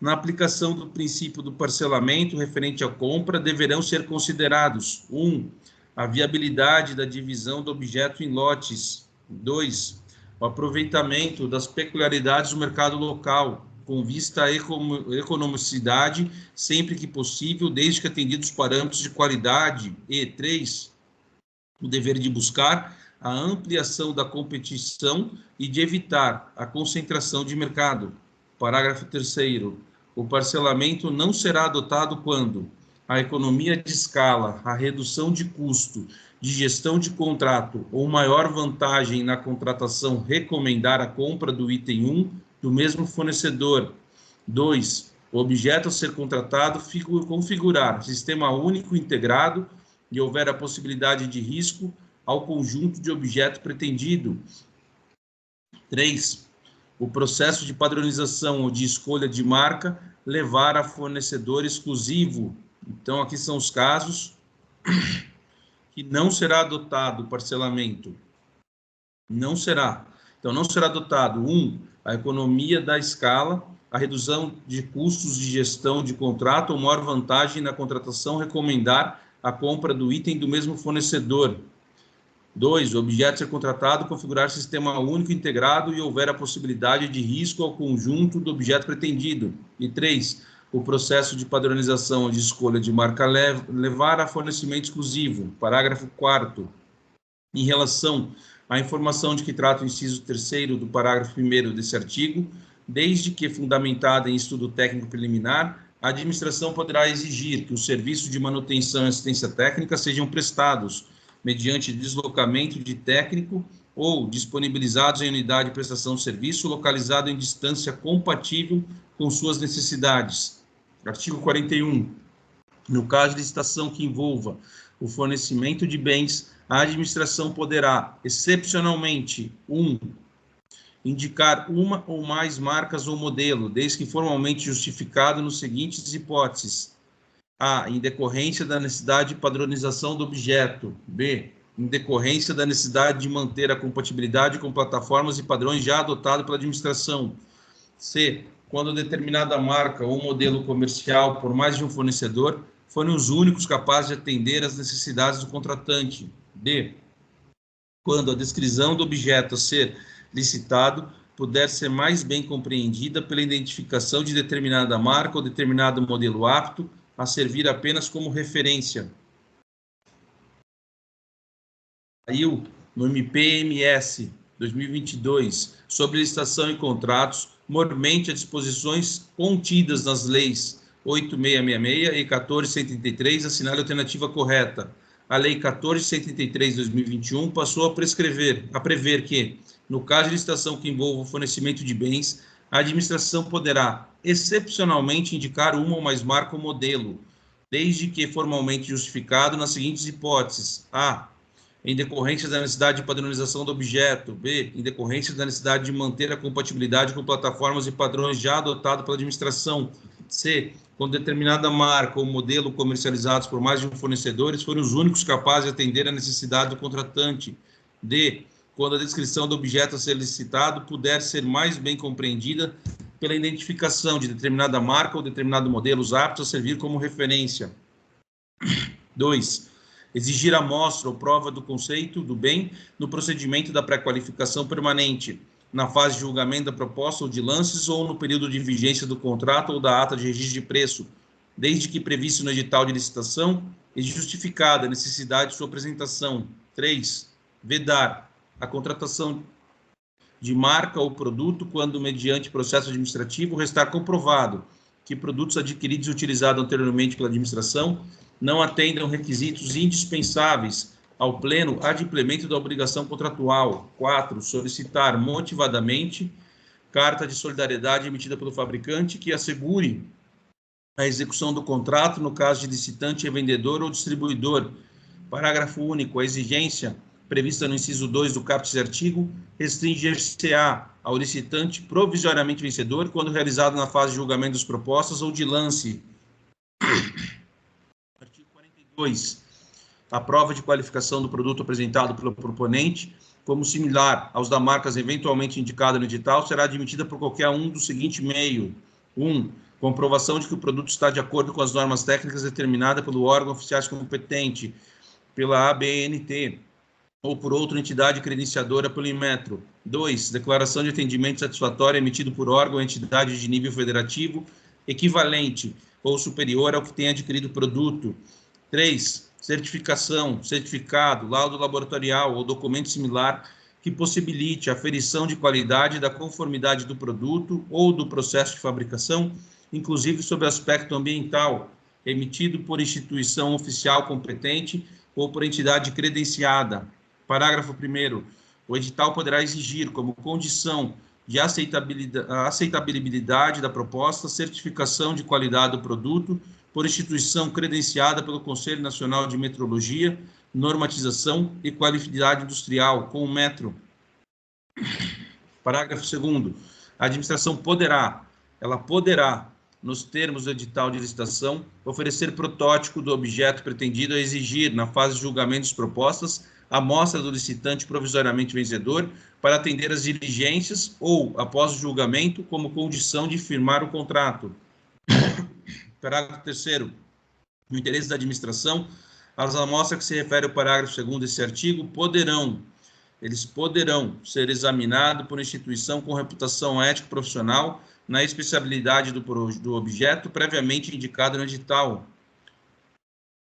[SPEAKER 2] Na aplicação do princípio do parcelamento referente à compra, deverão ser considerados: 1. A viabilidade da divisão do objeto em lotes. 2. O aproveitamento das peculiaridades do mercado local, com vista à economicidade, sempre que possível, desde que atendidos os parâmetros de qualidade. E 3. O dever de buscar a ampliação da competição e de evitar a concentração de mercado. Parágrafo 3º. O parcelamento não será adotado quando a economia de escala, a redução de custo, de gestão de contrato ou maior vantagem na contratação recomendar a compra do item 1 do mesmo fornecedor. 2. O objeto a ser contratado configurar sistema único integrado e houver a possibilidade de risco ao conjunto de objeto pretendido. 3. O processo de padronização ou de escolha de marca levar a fornecedor exclusivo. Então, aqui são os casos que não será adotado o parcelamento. Não será. Então, não será adotado, 1. A economia da escala, a redução de custos de gestão de contrato ou maior vantagem na contratação recomendar a compra do item do mesmo fornecedor. 2. O objeto ser contratado configurar sistema único integrado e houver a possibilidade de risco ao conjunto do objeto pretendido. E 3. O processo de padronização ou de escolha de marca levar a fornecimento exclusivo. Parágrafo 4º. Em relação à informação de que trata o inciso 3º do parágrafo 1º desse artigo, desde que fundamentada em estudo técnico preliminar, a administração poderá exigir que os serviços de manutenção e assistência técnica sejam prestados mediante deslocamento de técnico ou disponibilizados em unidade de prestação de serviço localizado em distância compatível com suas necessidades. Artigo 41. No caso de licitação que envolva o fornecimento de bens, a administração poderá, excepcionalmente, 1. Indicar uma ou mais marcas ou modelo, desde que formalmente justificado nos seguintes hipóteses: A. Em decorrência da necessidade de padronização do objeto. B. Em decorrência da necessidade de manter a compatibilidade com plataformas e padrões já adotados pela administração. C. Quando determinada marca ou modelo comercial, por mais de um fornecedor, forem os únicos capazes de atender às necessidades do contratante. D. Quando a descrição do objeto a ser licitado puder ser mais bem compreendida pela identificação de determinada marca ou determinado modelo apto a servir apenas como referência. Saiu no MPMS 2022 sobre licitação e contratos, mormente as disposições contidas nas leis 8666 e 14133, assinale a alternativa correta. A lei 1473/2021 passou a prever que, no caso de licitação que envolva o fornecimento de bens, a administração poderá, excepcionalmente, indicar uma ou mais marca ou modelo, desde que formalmente justificado nas seguintes hipóteses: A. Em decorrência da necessidade de padronização do objeto. B. Em decorrência da necessidade de manter a compatibilidade com plataformas e padrões já adotados pela administração. C. Quando determinada marca ou modelo comercializados por mais de um fornecedor forem os únicos capazes de atender a necessidade do contratante. D. Quando a descrição do objeto a ser licitado puder ser mais bem compreendida pela identificação de determinada marca ou determinado modelo aptos a servir como referência. 2. Exigir amostra ou prova do conceito do bem no procedimento da pré-qualificação permanente, na fase de julgamento da proposta ou de lances ou no período de vigência do contrato ou da ata de registro de preço, desde que previsto no edital de licitação e justificada a necessidade de sua apresentação. 3. Vedar a contratação de marca ou produto quando, mediante processo administrativo, restar comprovado que produtos adquiridos e utilizados anteriormente pela administração não atendam requisitos indispensáveis ao pleno adimplemento da obrigação contratual. 4. Solicitar motivadamente carta de solidariedade emitida pelo fabricante que assegure a execução do contrato no caso de licitante, vendedor ou distribuidor. Parágrafo único. A exigência prevista no inciso 2 do caput desse artigo restringir-se-á ao licitante provisoriamente vencedor quando realizado na fase de julgamento das propostas ou de lance. Artigo 42. A prova de qualificação do produto apresentado pelo proponente como similar aos da marcas eventualmente indicada no edital será admitida por qualquer um do seguinte meio. 1. Comprovação de que o produto está de acordo com as normas técnicas determinadas pelo órgão oficial competente, pela ABNT, ou por outra entidade credenciadora pelo Inmetro. 2. Declaração de atendimento satisfatório emitido por órgão ou entidade de nível federativo equivalente ou superior ao que tenha adquirido o produto. 3. Certificação, certificado, laudo laboratorial ou documento similar que possibilite a aferição de qualidade da conformidade do produto ou do processo de fabricação, inclusive sob aspecto ambiental, emitido por instituição oficial competente ou por entidade credenciada. Parágrafo 1º. O edital poderá exigir, como condição de aceitabilidade da proposta, certificação de qualidade do produto por instituição credenciada pelo Conselho Nacional de Metrologia, Normatização e Qualidade Industrial, com o metro. Parágrafo 2º. A administração poderá, nos termos do edital de licitação, oferecer protótipo do objeto pretendido a exigir, na fase de julgamento das propostas, a amostra do licitante provisoriamente vencedor para atender às diligências ou, após o julgamento, como condição de firmar o contrato. Parágrafo 3º. No interesse da administração, as amostras que se refere ao parágrafo 2º desse artigo poderão ser examinados por instituição com reputação ético-profissional na especialidade do objeto previamente indicado no edital.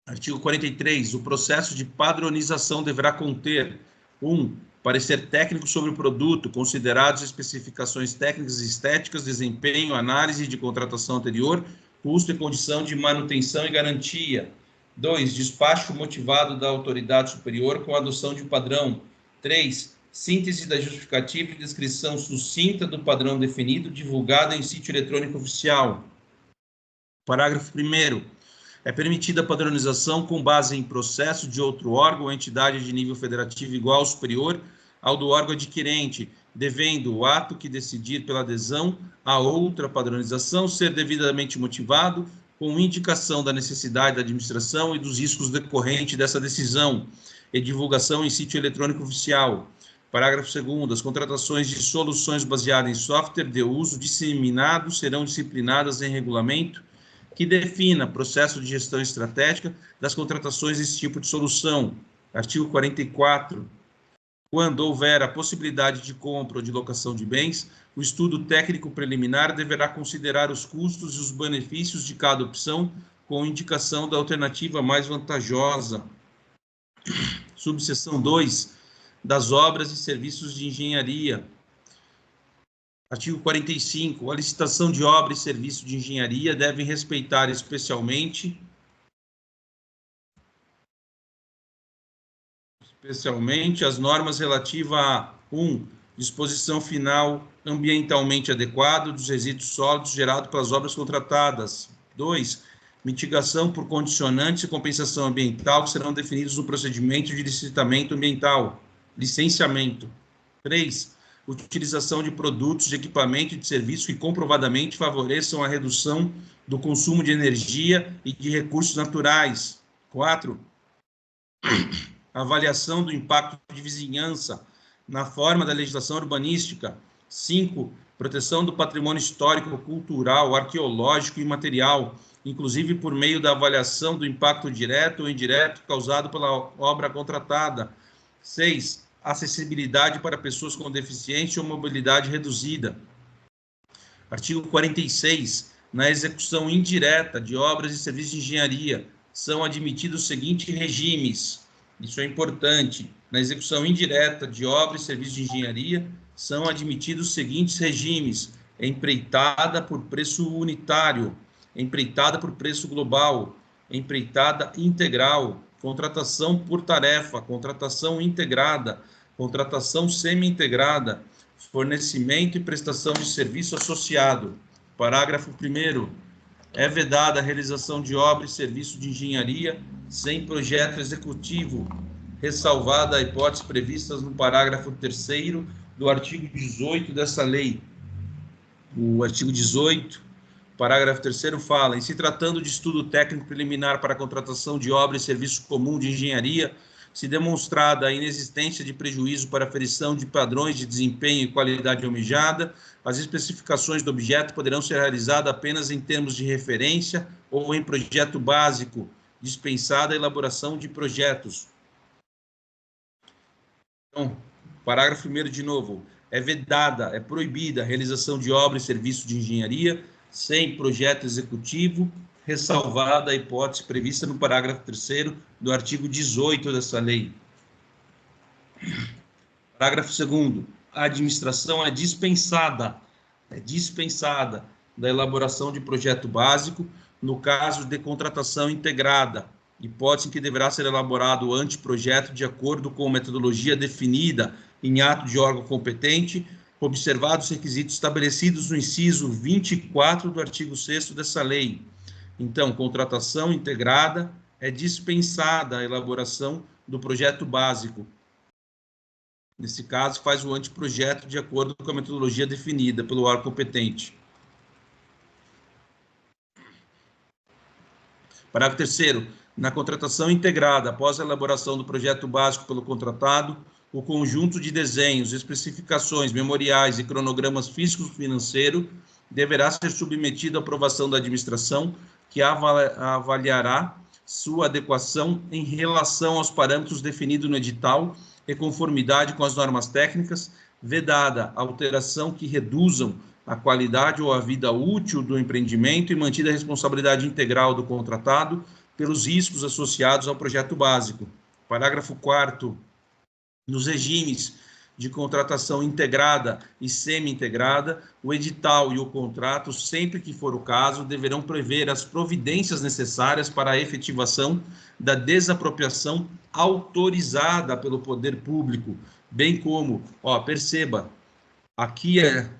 [SPEAKER 2] Artigo 43. O processo de padronização deverá conter 1. Parecer técnico sobre o produto, considerados especificações técnicas e estéticas, desempenho, análise de contratação anterior, custo e condição de manutenção e garantia. 2. Despacho motivado da autoridade superior com a adoção de um padrão. 3. Síntese da justificativa e descrição sucinta do padrão definido, divulgada em sítio eletrônico oficial. Parágrafo 1º. É permitida a padronização com base em processo de outro órgão ou entidade de nível federativo igual ou superior ao do órgão adquirente, devendo o ato que decidir pela adesão a outra padronização ser devidamente motivado, com indicação da necessidade da administração e dos riscos decorrentes dessa decisão, e divulgação em sítio eletrônico oficial. Parágrafo 2º. As contratações de soluções baseadas em software de uso disseminado serão disciplinadas em regulamento que defina processo de gestão estratégica das contratações desse tipo de solução. Artigo 44. Quando houver a possibilidade de compra ou de locação de bens, o estudo técnico preliminar deverá considerar os custos e os benefícios de cada opção, com indicação da alternativa mais vantajosa. Subseção 2. Das obras e serviços de engenharia. Artigo 45. A licitação de obra e serviço de engenharia deve respeitar especialmente as normas relativas a 1. Disposição final ambientalmente adequada dos resíduos sólidos gerados pelas obras contratadas. 2. Mitigação por condicionantes e compensação ambiental que serão definidos no procedimento de licenciamento ambiental. Licenciamento. 3. Utilização de produtos, de equipamento e de serviço que comprovadamente favoreçam a redução do consumo de energia e de recursos naturais. 4. Avaliação do impacto de vizinhança na forma da legislação urbanística. 5. Proteção do patrimônio histórico, cultural, arqueológico e material, inclusive por meio da avaliação do impacto direto ou indireto causado pela obra contratada. 6. Acessibilidade para pessoas com deficiência ou mobilidade reduzida. Artigo 46. Na execução indireta de obras e serviços de engenharia, são admitidos os seguintes regimes. Isso é importante. Na execução indireta de obras e serviços de engenharia, são admitidos os seguintes regimes: empreitada por preço unitário, empreitada por preço global, empreitada integral, contratação por tarefa, contratação integrada, contratação semi-integrada, fornecimento e prestação de serviço associado. Parágrafo 1º. É vedada a realização de obra e serviço de engenharia sem projeto executivo, ressalvada a hipótese previstas no parágrafo 3º do artigo 18 dessa lei. O artigo 18, parágrafo 3º fala: em se tratando de estudo técnico preliminar para a contratação de obra e serviço comum de engenharia, se demonstrada a inexistência de prejuízo para aferição de padrões de desempenho e qualidade almejada, as especificações do objeto poderão ser realizadas apenas em termos de referência ou em projeto básico, dispensada a elaboração de projetos. Então, parágrafo 1º de novo. É vedada, é proibida a realização de obra e serviço de engenharia sem projeto executivo, ressalvada a hipótese prevista no parágrafo 3º do artigo 18 dessa lei. Parágrafo 2º. A administração é dispensada da elaboração de projeto básico no caso de contratação integrada, hipótese em que deverá ser elaborado o anteprojeto de acordo com a metodologia definida em ato de órgão competente, observados os requisitos estabelecidos no inciso 24 do artigo 6º dessa lei. Então, contratação integrada é dispensada a elaboração do projeto básico. Nesse caso, faz o anteprojeto de acordo com a metodologia definida pelo órgão competente. Parágrafo 3º. Na contratação integrada, após a elaboração do projeto básico pelo contratado, o conjunto de desenhos, especificações, memoriais e cronogramas físico-financeiro deverá ser submetido à aprovação da administração, que avaliará sua adequação em relação aos parâmetros definidos no edital e conformidade com as normas técnicas, vedada a alteração que reduzam a qualidade ou a vida útil do empreendimento e mantida a responsabilidade integral do contratado pelos riscos associados ao projeto básico. Parágrafo 4º. Nos regimes de contratação integrada e semi-integrada, o edital e o contrato, sempre que for o caso, deverão prever as providências necessárias para a efetivação da desapropriação autorizada pelo poder público, bem como, perceba, aqui é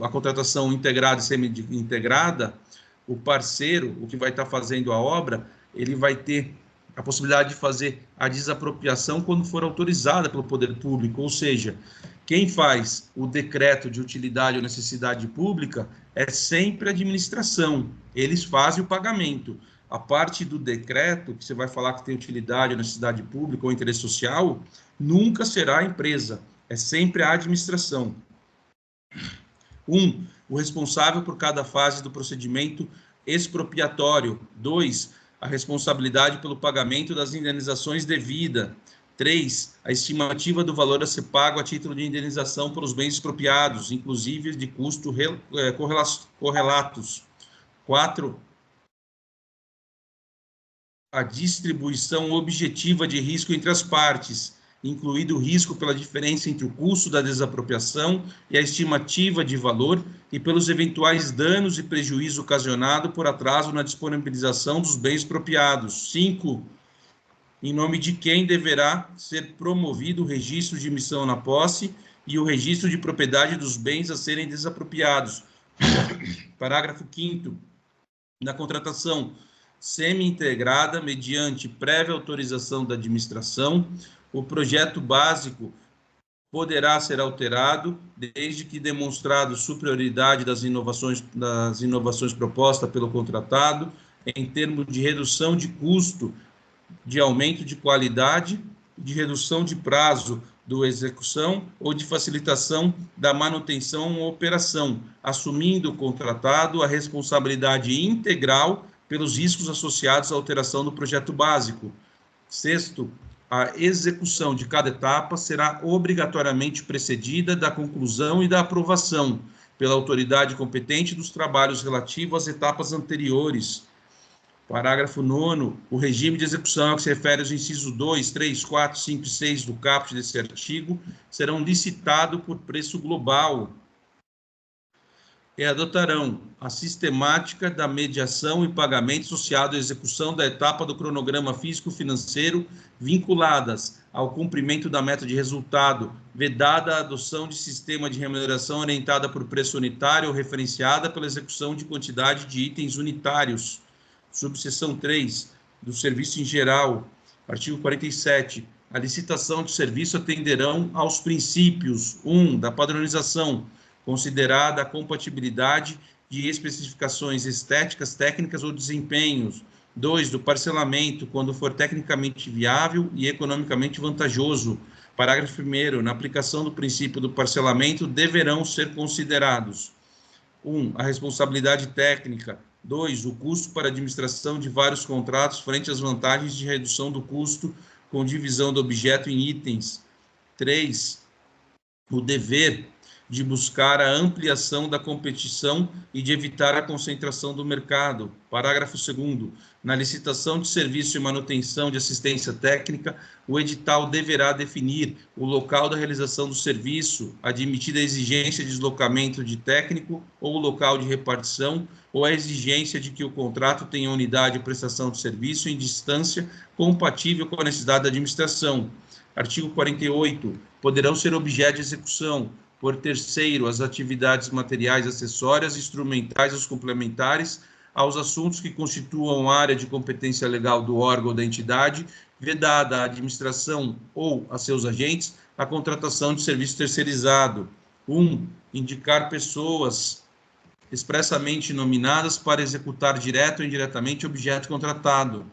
[SPEAKER 2] a contratação integrada e semi-integrada, o parceiro, o que vai estar fazendo a obra, ele vai ter a possibilidade de fazer a desapropriação quando for autorizada pelo poder público, ou seja, quem faz o decreto de utilidade ou necessidade pública é sempre a administração, eles fazem o pagamento. A parte do decreto, que você vai falar que tem utilidade ou necessidade pública ou interesse social, nunca será a empresa, é sempre a administração. 1. O responsável por cada fase do procedimento expropriatório. 2. A responsabilidade pelo pagamento das indenizações devida. 3. A estimativa do valor a ser pago a título de indenização pelos bens expropriados, inclusive de custo correlatos. 4. A distribuição objetiva de risco entre as partes, incluído o risco pela diferença entre o custo da desapropriação e a estimativa de valor e pelos eventuais danos e prejuízo ocasionado por atraso na disponibilização dos bens expropriados. 5. Em nome de quem deverá ser promovido o registro de missão na posse e o registro de propriedade dos bens a serem desapropriados. Parágrafo 5º. Na contratação semi-integrada, mediante prévia autorização da administração, o projeto básico poderá ser alterado, desde que demonstrado superioridade das inovações propostas pelo contratado, em termos de redução de custo, de aumento de qualidade, de redução de prazo da execução ou de facilitação da manutenção ou operação, assumindo o contratado a responsabilidade integral pelos riscos associados à alteração do projeto básico. 6º, a execução de cada etapa será obrigatoriamente precedida da conclusão e da aprovação pela autoridade competente dos trabalhos relativos às etapas anteriores. Parágrafo 9º, o regime de execução a que se refere aos incisos 2, 3, 4, 5 e 6 do caput desse artigo serão licitados por preço global. e adotarão a sistemática da mediação e pagamento associado à execução da etapa do cronograma físico-financeiro vinculadas ao cumprimento da meta de resultado, vedada a adoção de sistema de remuneração orientada por preço unitário ou referenciada pela execução de quantidade de itens unitários. Subseção 3, do serviço em geral, artigo 47, a licitação de serviço atenderão aos princípios: 1, da padronização, considerada a compatibilidade de especificações estéticas, técnicas ou desempenhos. 2, do parcelamento, quando for tecnicamente viável e economicamente vantajoso. Parágrafo 1º, na aplicação do princípio do parcelamento, deverão ser considerados: 1, a responsabilidade técnica. 2, o custo para administração de vários contratos frente às vantagens de redução do custo com divisão do objeto em itens. 3, o dever de buscar a ampliação da competição e de evitar a concentração do mercado. Parágrafo 2º. Na licitação de serviço e manutenção de assistência técnica, o edital deverá definir o local da realização do serviço, admitida a exigência de deslocamento de técnico ou o local de repartição, ou a exigência de que o contrato tenha unidade de prestação de serviço em distância compatível com a necessidade da administração. Artigo 48. Poderão ser objeto de execução por terceiro as atividades materiais acessórias, instrumentais ou complementares aos assuntos que constituam área de competência legal do órgão ou da entidade, vedada à administração ou a seus agentes a contratação de serviço terceirizado. 1, indicar pessoas expressamente nominadas para executar direto ou indiretamente objeto contratado.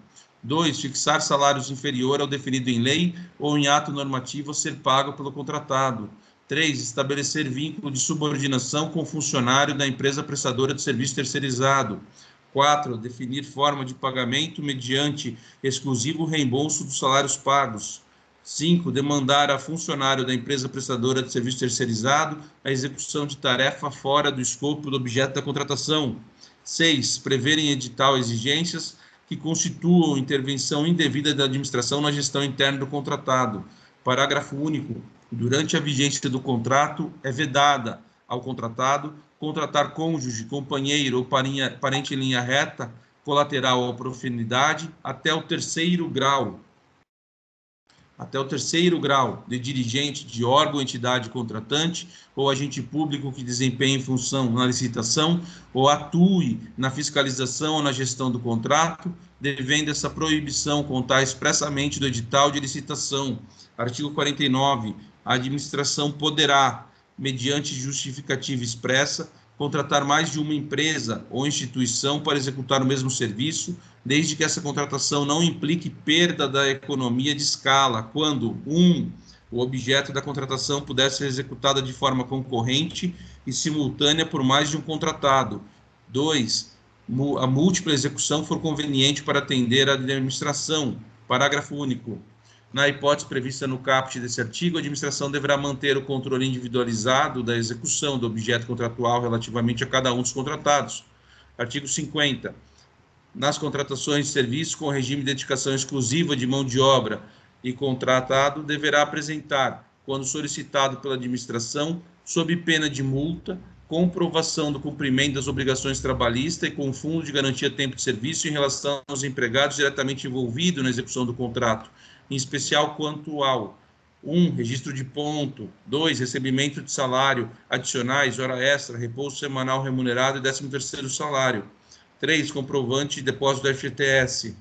[SPEAKER 2] 2, fixar salários inferior ao definido em lei ou em ato normativo a ser pago pelo contratado. 3, estabelecer vínculo de subordinação com o funcionário da empresa prestadora de serviço terceirizado. 4, definir forma de pagamento mediante exclusivo reembolso dos salários pagos. 5, demandar a funcionário da empresa prestadora de serviço terceirizado a execução de tarefa fora do escopo do objeto da contratação. 6, prever em edital exigências que constituam intervenção indevida da administração na gestão interna do contratado. Parágrafo único. Durante a vigência do contrato, é vedada ao contratado contratar cônjuge, companheiro ou parente em linha reta, colateral ou proximidade, até o terceiro grau de dirigente de órgão ou entidade contratante ou agente público que desempenhe função na licitação ou atue na fiscalização ou na gestão do contrato, devendo essa proibição constar expressamente do edital de licitação. Artigo 49. A administração poderá, mediante justificativa expressa, contratar mais de uma empresa ou instituição para executar o mesmo serviço, desde que essa contratação não implique perda da economia de escala, quando 1, o objeto da contratação puder ser executada de forma concorrente e simultânea por mais de um contratado. 2, a múltipla execução for conveniente para atender à administração. Parágrafo único. Na hipótese prevista no caput desse artigo, a administração deverá manter o controle individualizado da execução do objeto contratual relativamente a cada um dos contratados. Artigo 50. Nas contratações de serviço com regime de dedicação exclusiva de mão de obra e contratado, deverá apresentar, quando solicitado pela administração, sob pena de multa, comprovação do cumprimento das obrigações trabalhistas e com fundo de garantia tempo de serviço em relação aos empregados diretamente envolvidos na execução do contrato, em especial quanto ao 1, registro de ponto, 2, recebimento de salário, adicionais, hora extra, repouso semanal remunerado e 13º salário. 3, comprovante de depósito do FGTS.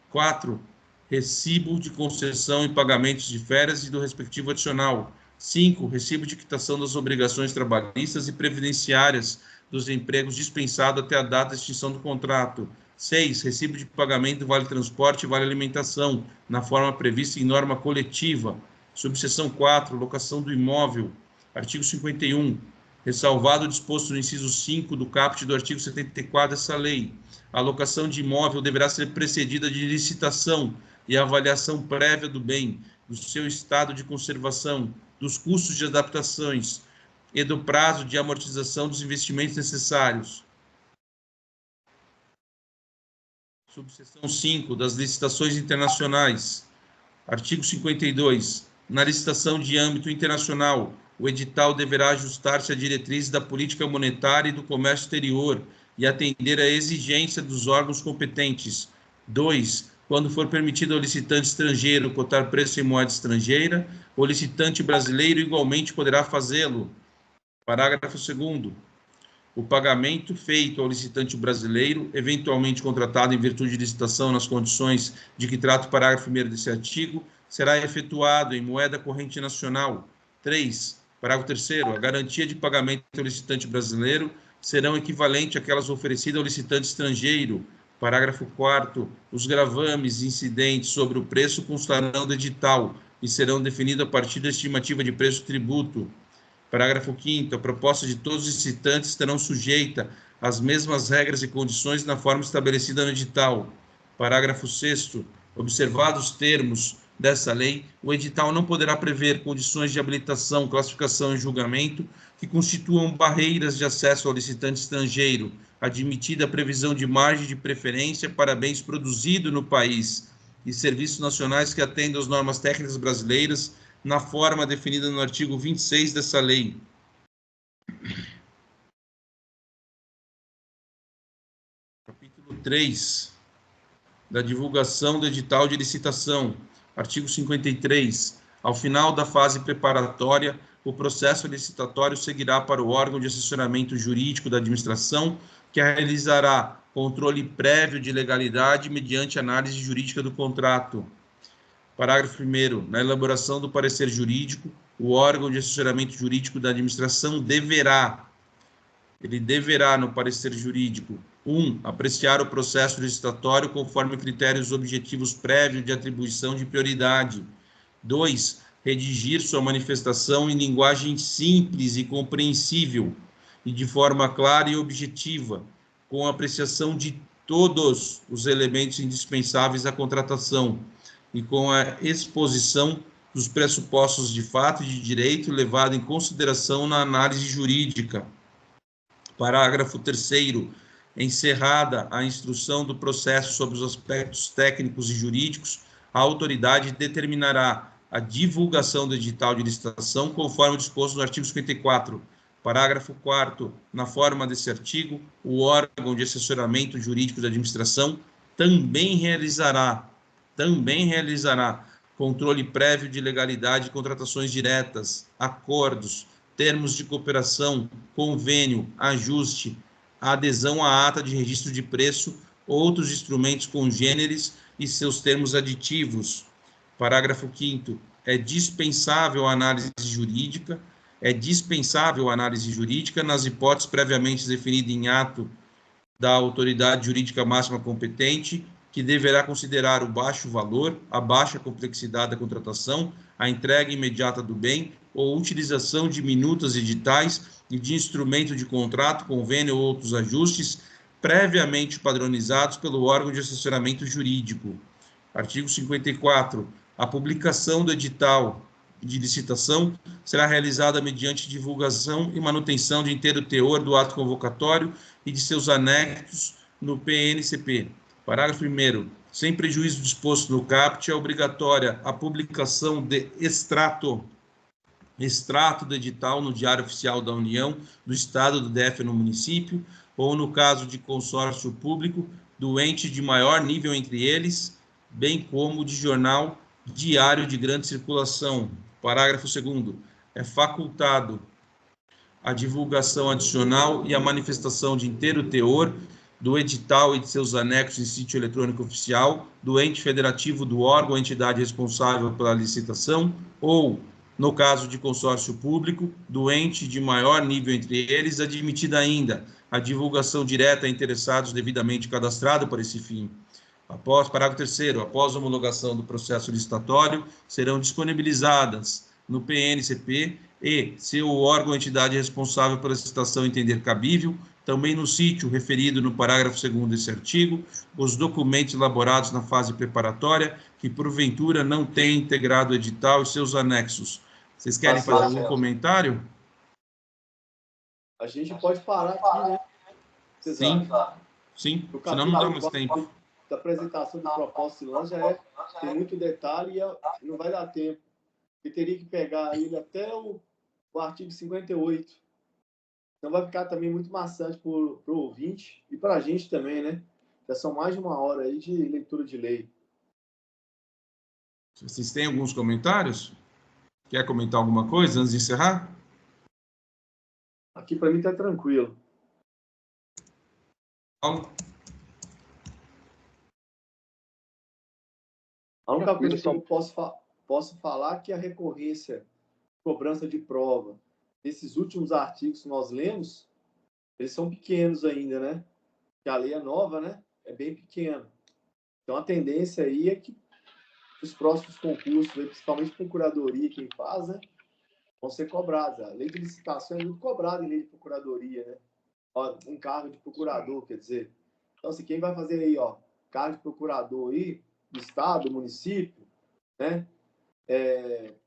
[SPEAKER 2] 4, recibo de concessão e pagamentos de férias e do respectivo adicional. 5, recibo de quitação das obrigações trabalhistas e previdenciárias dos empregos dispensados até a data de extinção do contrato. 6, recibo de pagamento do vale transporte e vale alimentação, na forma prevista em norma coletiva. Subseção 4, locação do imóvel. Artigo 51. Ressalvado o disposto no inciso 5 do caput do artigo 74 dessa lei, a locação de imóvel deverá ser precedida de licitação e avaliação prévia do bem, do seu estado de conservação, dos custos de adaptações e do prazo de amortização dos investimentos necessários. Subseção 5 das licitações internacionais. Artigo 52. Na licitação de âmbito internacional, o edital deverá ajustar-se à diretriz da política monetária e do comércio exterior e atender à exigência dos órgãos competentes. 2. Quando for permitido ao licitante estrangeiro cotar preço em moeda estrangeira, o licitante brasileiro igualmente poderá fazê-lo. Parágrafo 2º. O pagamento feito ao licitante brasileiro, eventualmente contratado em virtude de licitação nas condições de que trata o parágrafo 1º desse artigo, será efetuado em moeda corrente nacional. 3. Parágrafo 3º. A garantia de pagamento ao licitante brasileiro serão equivalentes àquelas oferecidas ao licitante estrangeiro. Parágrafo 4º. Os gravames incidentes sobre o preço constarão do edital e serão definidos a partir da estimativa de preço tributo. Parágrafo 5º. A proposta de todos os licitantes estarão sujeita às mesmas regras e condições na forma estabelecida no edital. Parágrafo 6º. Observados os termos dessa lei, o edital não poderá prever condições de habilitação, classificação e julgamento que constituam barreiras de acesso ao licitante estrangeiro, admitida a previsão de margem de preferência para bens produzidos no país e serviços nacionais que atendam às normas técnicas brasileiras na forma definida no artigo 26 dessa lei. Capítulo 3 da divulgação do edital de licitação. Artigo 53. Ao final da fase preparatória, o processo licitatório seguirá para o órgão de assessoramento jurídico da administração, que realizará controle prévio de legalidade mediante análise jurídica do contrato. Parágrafo 1º. Na elaboração do parecer jurídico, o órgão de assessoramento jurídico da administração deverá, no parecer jurídico, 1. Apreciar o processo licitatório conforme critérios objetivos prévios de atribuição de prioridade. 2. Redigir sua manifestação em linguagem simples e compreensível e de forma clara e objetiva, com apreciação de todos os elementos indispensáveis à contratação e com a exposição dos pressupostos de fato e de direito levado em consideração na análise jurídica. Parágrafo 3º. Encerrada a instrução do processo sobre os aspectos técnicos e jurídicos, a autoridade determinará a divulgação do edital de licitação conforme disposto no artigo 54. Parágrafo 4º. Na forma desse artigo, o órgão de assessoramento jurídico da administração também realizará controle prévio de legalidade de contratações diretas, acordos, termos de cooperação, convênio, ajuste, adesão à ata de registro de preço, outros instrumentos congêneres e seus termos aditivos. Parágrafo 5º. É dispensável a análise jurídica nas hipóteses previamente definidas em ato da autoridade jurídica máxima competente, que deverá considerar o baixo valor, a baixa complexidade da contratação, a entrega imediata do bem ou utilização de minutas editais e de instrumento de contrato, convênio ou outros ajustes previamente padronizados pelo órgão de assessoramento jurídico. Artigo 54. A publicação do edital de licitação será realizada mediante divulgação e manutenção de inteiro teor do ato convocatório e de seus anexos no PNCP. Parágrafo 1º. Sem prejuízo do disposto no caput, é obrigatória a publicação de extrato do edital no Diário Oficial da União, do Estado, do DF no município, ou, no caso de consórcio público, do ente de maior nível entre eles, bem como de jornal diário de grande circulação. Parágrafo 2º. É facultado a divulgação adicional e a manifestação de inteiro teor do edital e de seus anexos em sítio eletrônico oficial do ente federativo do órgão ou entidade responsável pela licitação ou, no caso de consórcio público, do ente de maior nível entre eles, admitida ainda a divulgação direta a interessados devidamente cadastrados para esse fim. Parágrafo 3º. Após a homologação do processo licitatório, serão disponibilizadas no PNCP e, se o órgão ou entidade responsável pela licitação entender cabível, também no sítio referido no parágrafo 2º desse artigo, os documentos elaborados na fase preparatória que, porventura, não tenham integrado o edital e seus anexos. Vocês querem fazer algum comentário?
[SPEAKER 3] A gente pode parar aqui, né?
[SPEAKER 2] Sim, senão não dá mais tempo.
[SPEAKER 3] Da apresentação do propósito de lance tem muito detalhe e não vai dar tempo. Eu teria que pegar ele até o o artigo 58. Então vai ficar também muito maçante para o ouvinte e para a gente também, né? Já são mais de 1 hora aí de leitura de lei.
[SPEAKER 2] Vocês têm alguns comentários? Quer comentar alguma coisa antes de encerrar?
[SPEAKER 3] Aqui para mim está tranquilo.
[SPEAKER 2] Paulo?
[SPEAKER 3] A única coisa que eu posso falar é que a recorrência, cobrança de prova, desses últimos artigos que nós lemos, eles são pequenos ainda, né? Porque a lei é nova, né? É bem pequena. Então, a tendência aí é que os próximos concursos, principalmente procuradoria, quem faz, né? Vão ser cobrados. A lei de licitação é muito cobrada em lei de procuradoria, né? Ó, em cargo de procurador, quer dizer. Então, assim, quem vai fazer aí, ó, cargo de procurador aí, do estado, do município, né?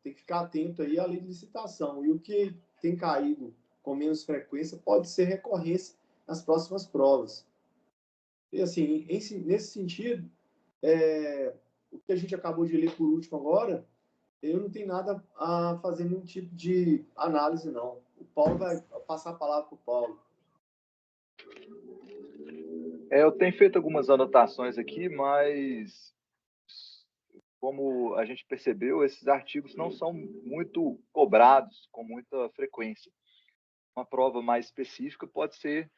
[SPEAKER 3] Tem que ficar atento aí à lei de licitação. E o que tem caído com menos frequência pode ser recorrência nas próximas provas. E, assim, nesse sentido, o que a gente acabou de ler por último agora, eu não tenho nada a fazer nenhum tipo de análise, não. O Paulo vai passar a palavra para o Paulo.
[SPEAKER 1] Eu tenho feito algumas anotações aqui, mas como a gente percebeu, esses artigos não são muito cobrados com muita frequência. Uma prova mais específica pode ser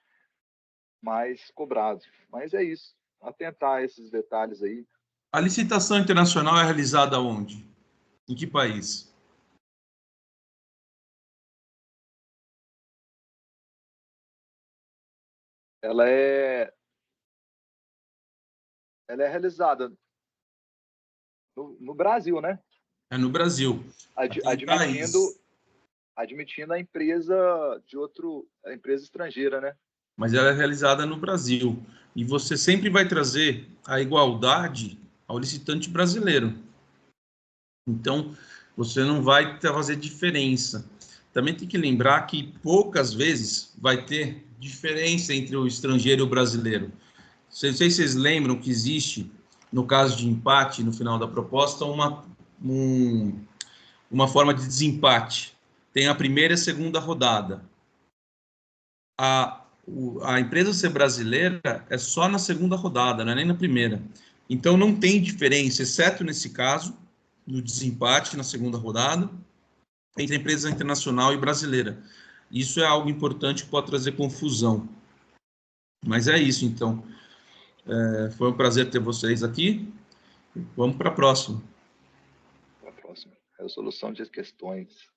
[SPEAKER 1] mais cobrado. Mas é isso. Atentar a esses detalhes aí.
[SPEAKER 2] A licitação internacional é realizada onde? Em que país?
[SPEAKER 1] Ela é realizada no Brasil, né?
[SPEAKER 2] É no Brasil.
[SPEAKER 1] Admitindo a empresa a empresa estrangeira, né?
[SPEAKER 2] Mas ela é realizada no Brasil. E você sempre vai trazer a igualdade ao licitante brasileiro. Então, você não vai fazer diferença. Também tem que lembrar que poucas vezes vai ter diferença entre o estrangeiro e o brasileiro. Não sei se vocês lembram que existe, no caso de empate, no final da proposta, uma forma de desempate. Tem a primeira e a segunda rodada. A empresa ser brasileira é só na segunda rodada, não é nem na primeira. Então, não tem diferença, exceto nesse caso, no desempate na segunda rodada, entre a empresa internacional e brasileira. Isso é algo importante que pode trazer confusão. Mas é isso, então. Foi um prazer ter vocês aqui. Vamos para a próxima.
[SPEAKER 1] Para a próxima. Resolução de questões.